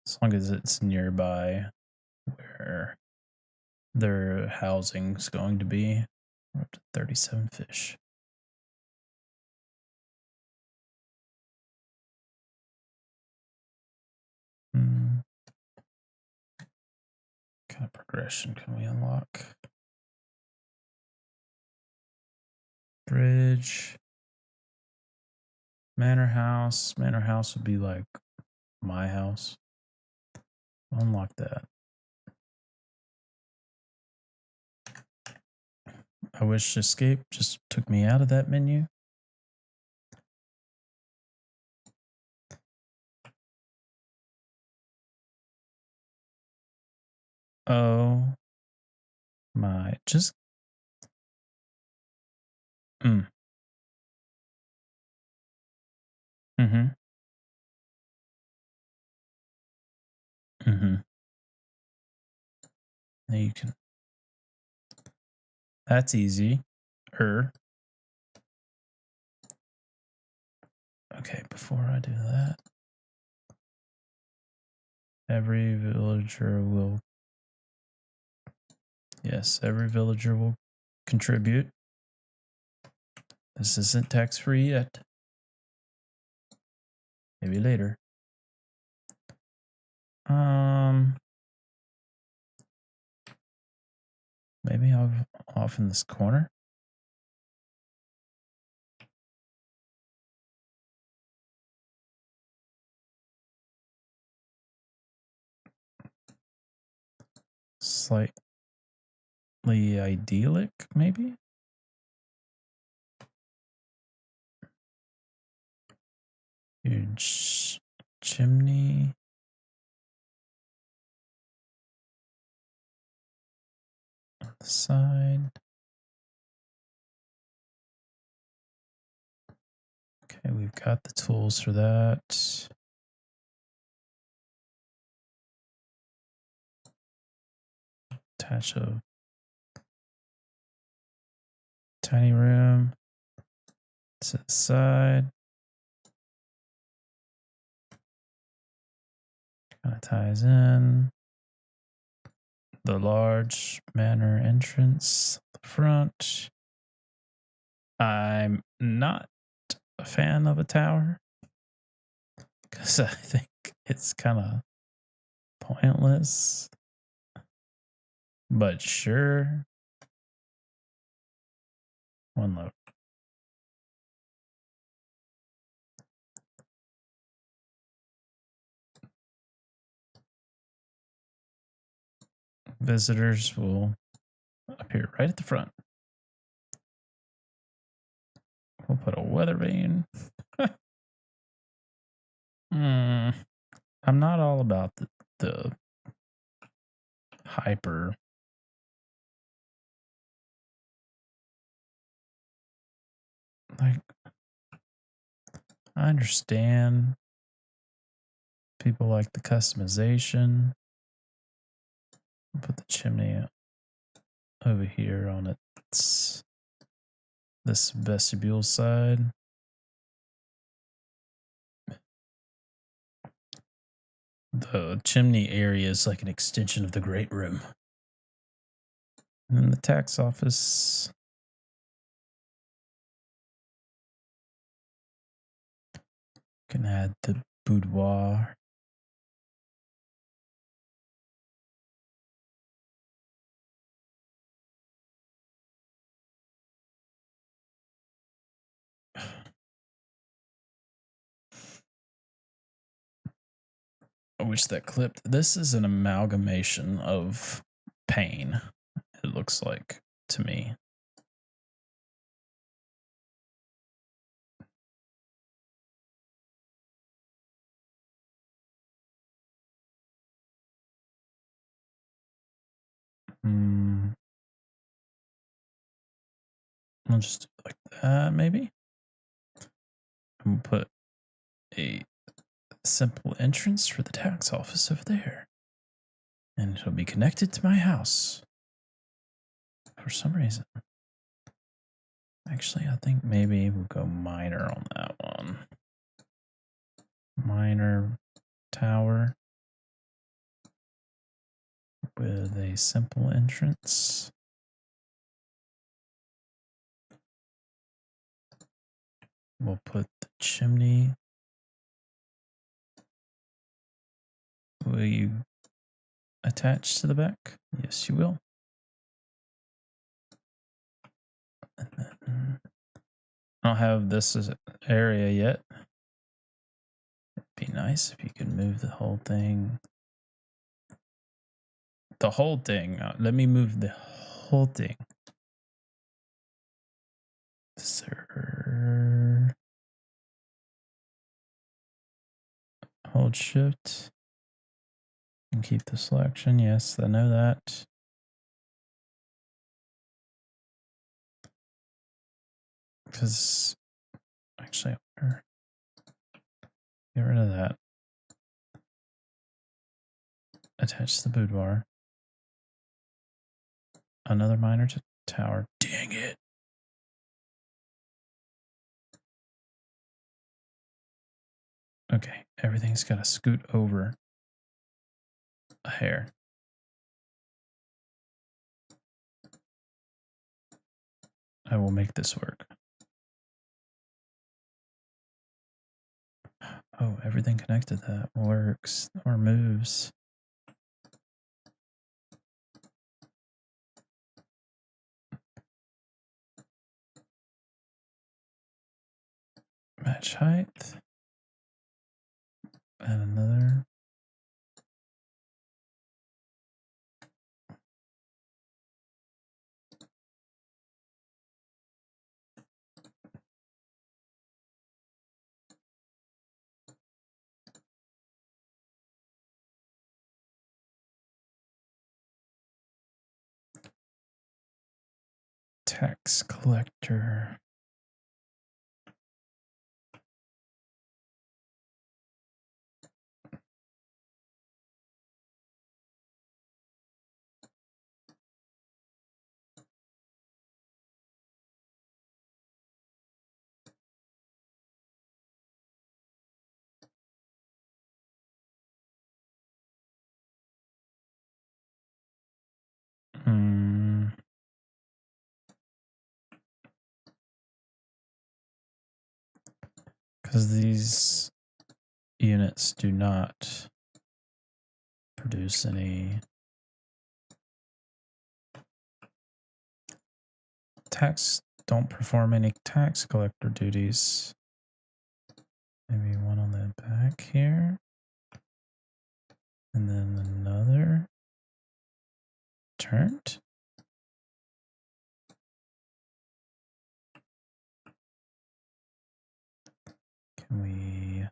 as long as it's nearby where their housing's going to be, we're up to 37 fish. What kind of progression can we unlock? Bridge. Manor house. Manor house would be like my house. Unlock that. I wish escape just took me out of that menu. Oh my, just Mm-hmm. Mm-hmm. Now you can. That's easy. Okay, before I do that, every villager will. Yes, every villager will contribute. This isn't tax-free yet. Maybe later. Maybe I'm off in this corner. slightly idyllic, maybe? Huge chimney. On the side. Okay, we've got the tools for that. Attach a tiny room to the side. Kind of ties in. The large manor entrance at the front. I'm not a fan of a tower because I think it's kind of pointless. But sure. One look. Visitors will appear right at the front. We'll put a weather vane. I'm not all about the hyper. Like, I understand people like the customization. I'll put the chimney over here on its this vestibule side. The chimney area is like an extension of the great room. And then the tax office. Can add the boudoir. I wish that clipped. This is an amalgamation of pain, it looks like to me. I'll just do it like that, maybe. And we'll put a simple entrance for the tax office over there. And it'll be connected to my house. For some reason. Actually, I think maybe we'll go minor on that one. Minor tower with a simple entrance. We'll put the chimney. Will you attach to the back? Yes, you will. And then I don't have this as area yet. It'd be nice if you could move the whole thing. The whole thing. Let me move the whole thing. Sir. Hold shift. And keep the selection. Yes, I know that. Because actually, get rid of that. Attach the boudoir. Another minor to tower. Dang it. Okay, everything's got to scoot over a hair. I will make this work. Oh, everything connected that works or moves. Match height. And another. Tax collector. Because these units do not produce any tax, don't perform any tax collector duties. Maybe one on the back here. And then another turned. Can we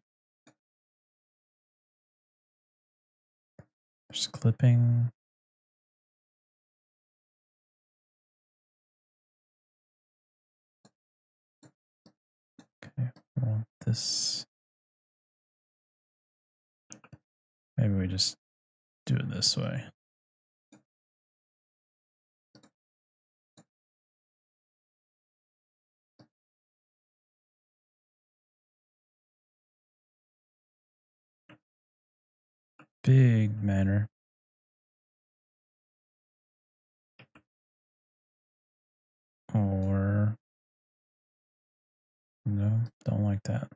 just clipping? Okay, we want this. Maybe we just do it this way. Big manor. Or no, don't like that.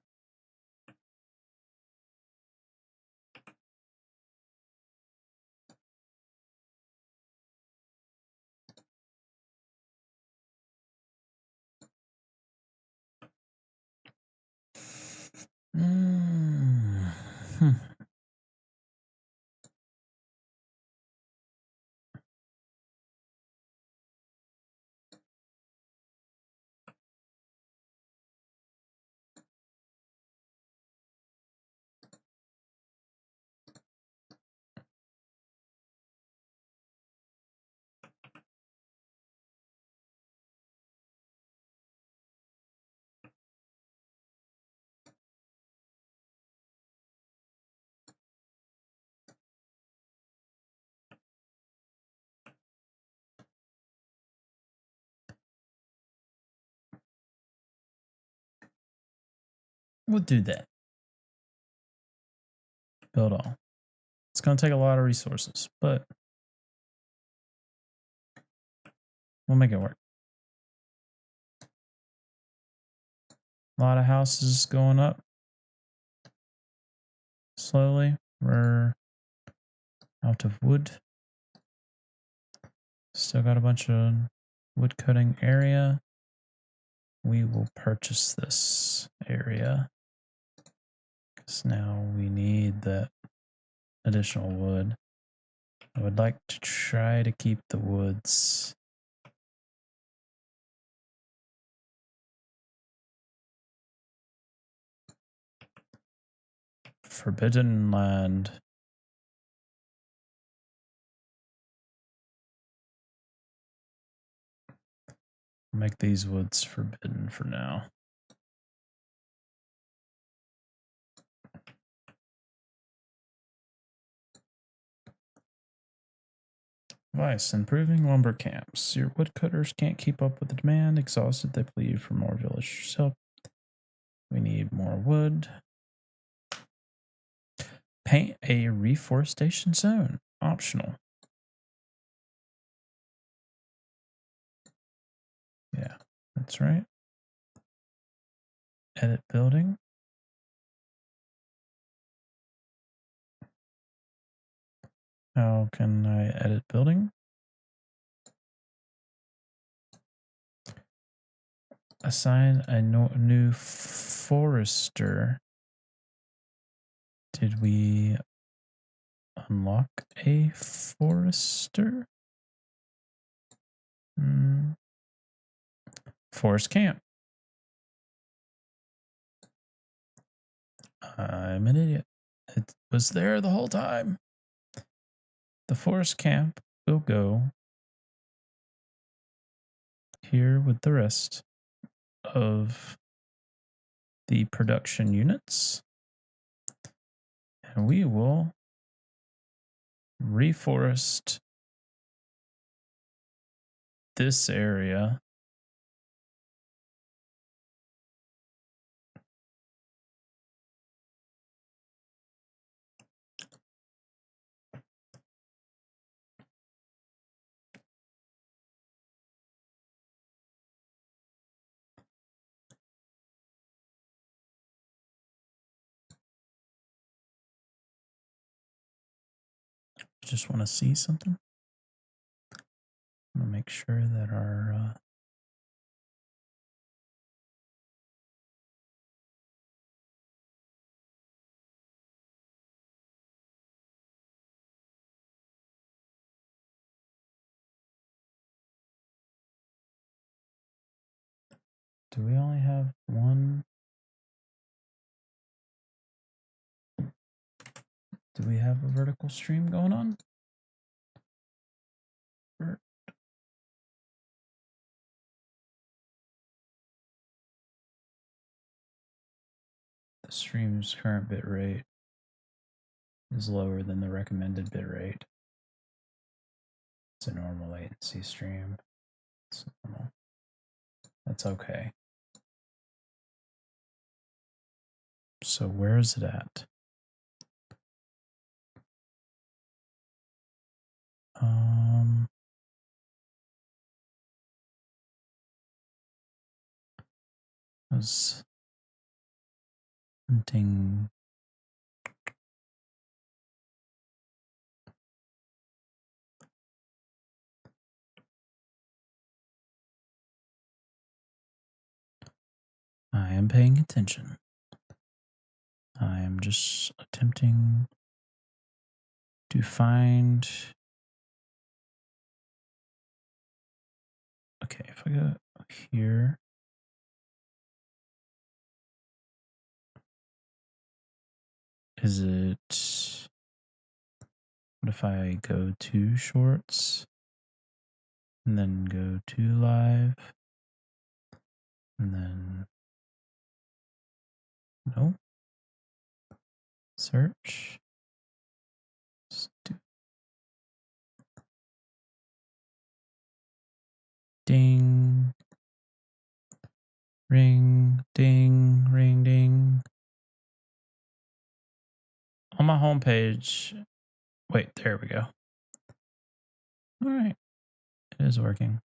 We'll do that. Build all. It's going to take a lot of resources, but we'll make it work. A lot of houses going up slowly. We're out of wood. Still got a bunch of wood cutting area. We will purchase this area because now we need that additional wood. I would like to try to keep the woods. Forbidden land. Make these woods forbidden for now. Advice: improving lumber camps. Your woodcutters can't keep up with the demand. Exhausted, they plead for more villagers' help. We need more wood. Paint a reforestation zone. Optional. Yeah, that's right. Edit building. How can I edit building? Assign a new forester. Did we unlock a forester? Forest camp. I'm an idiot. It was there the whole time. The forest camp will go here with the rest of the production units, and we will reforest this area. Just want to see something. I'm gonna make sure that our do we only have one? Do we have a vertical stream going on? Vert. The stream's current bit rate is lower than the recommended bit rate. It's a normal latency stream. It's normal. That's okay. So where is it at? I was hunting. I am paying attention. I am just attempting to find. Okay, if I go here, is it? What if I go to shorts and then go to live and then no search? Ding, ring, ding, ring, ding. On my homepage. Wait, there we go. All right, it is working.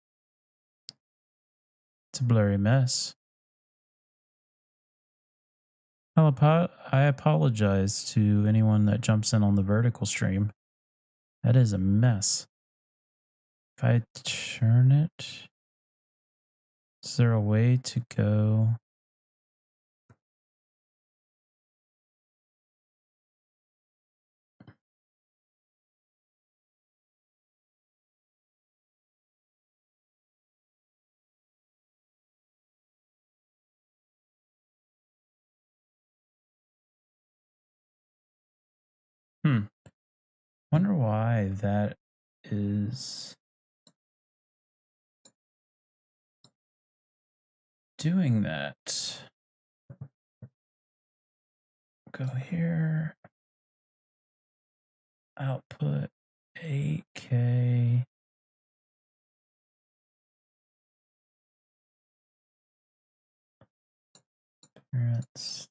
It's a blurry mess. I apologize to anyone that jumps in on the vertical stream. That is a mess. If I turn it, is there a way to go? Wonder why that is doing that. Go here. Output 8K. Parents.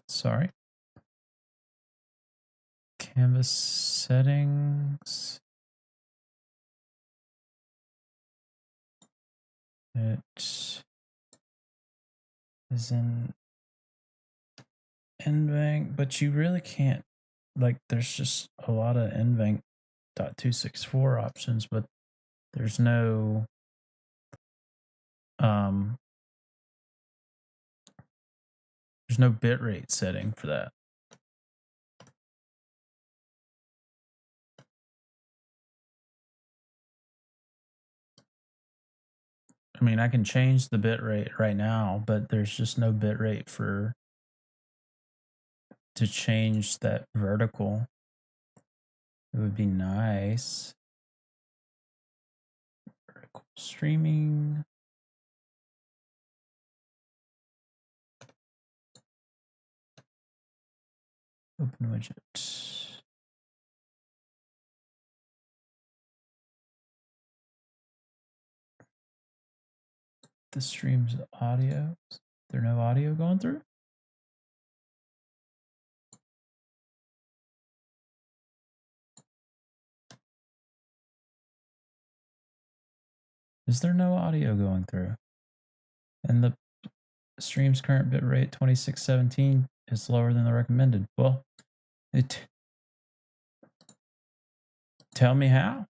Sorry. Canvas settings. It is in NVENC, but you really can't, like, there's just a lot of NVENC.264 options, but there's no bitrate setting for that. I mean, I can change the bitrate right now, but there's just no bitrate for to change that vertical. It would be nice. Vertical streaming. Open widget. The stream's audio. Is there no audio going through? Is there no audio going through? And the stream's current bitrate 2617 is lower than the recommended. Well, tell me how.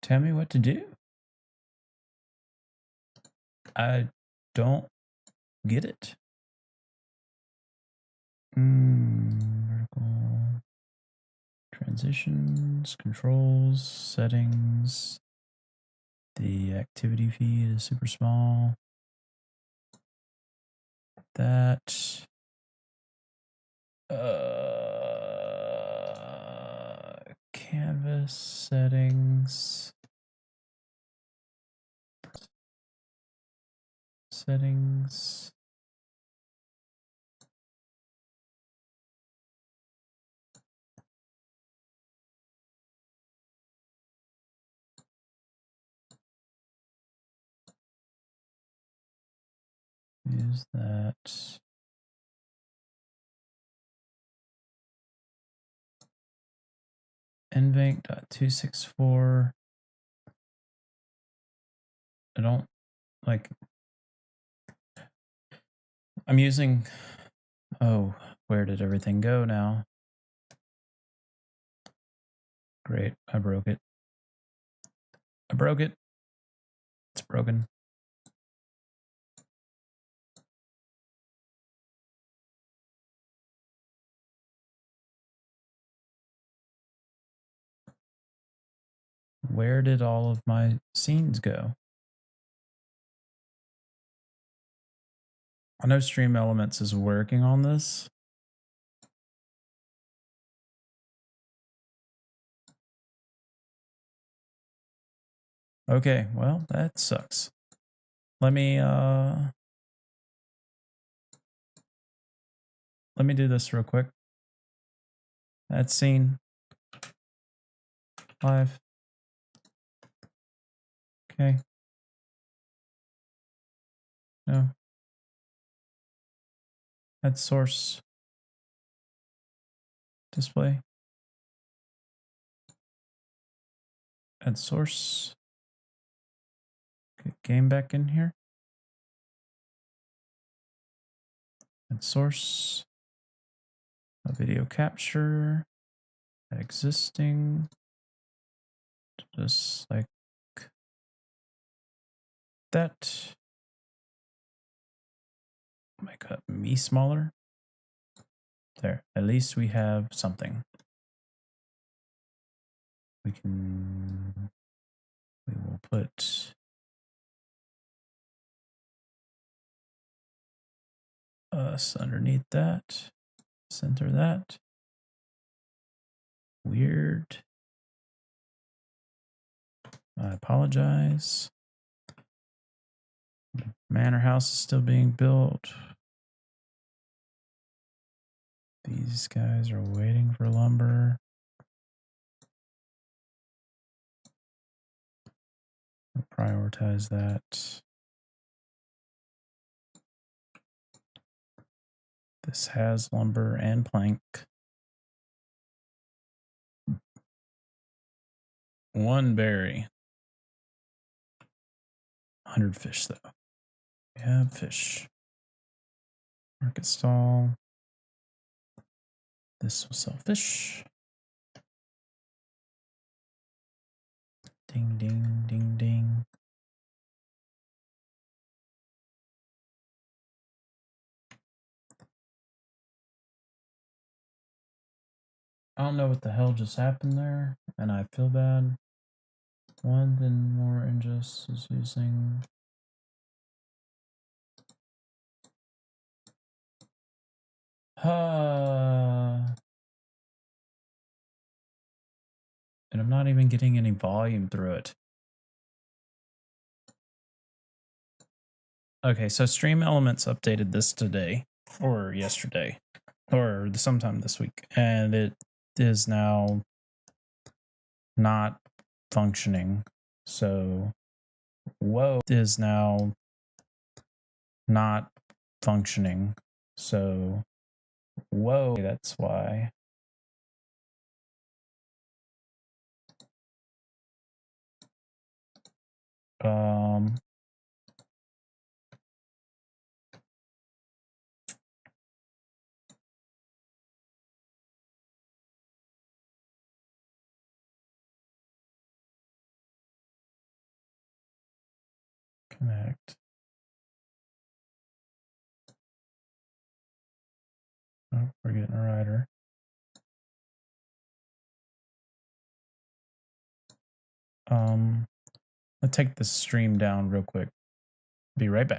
Tell me what to do. I don't get it. Vertical transitions, controls, settings. The activity feed is super small. That canvas settings. Settings. Use that. nvenc.264. I don't like. I'm using. Oh, where did everything go now? Great, I broke it. I broke it. It's broken. Where did all of my scenes go? I know Stream Elements is working on this. Okay, well, that sucks. Let me do this real quick. Add scene. Live. Okay. No. Add source. Display. Add source. Get game back in here. Add source. A video capture. Existing. Just like that. Make me smaller. There. At least we have something. We will put us underneath that. Center that. Weird. I apologize. Manor house is still being built. These guys are waiting for lumber. I'll prioritize that. This has lumber and plank. One berry. 100 fish though. We have fish. Market stall. This will sell fish. Ding, ding, ding, ding. I don't know what the hell just happened there, and I feel bad. One then more ingest is using. And I'm not even getting any volume through it. Okay, so Stream Elements updated this today, or yesterday, or sometime this week, and it is now not functioning. So, whoa, is now not functioning. So, whoa, that's why. Um, connect. Oh, we're getting a rider. Let's take the stream down real quick. Be right back.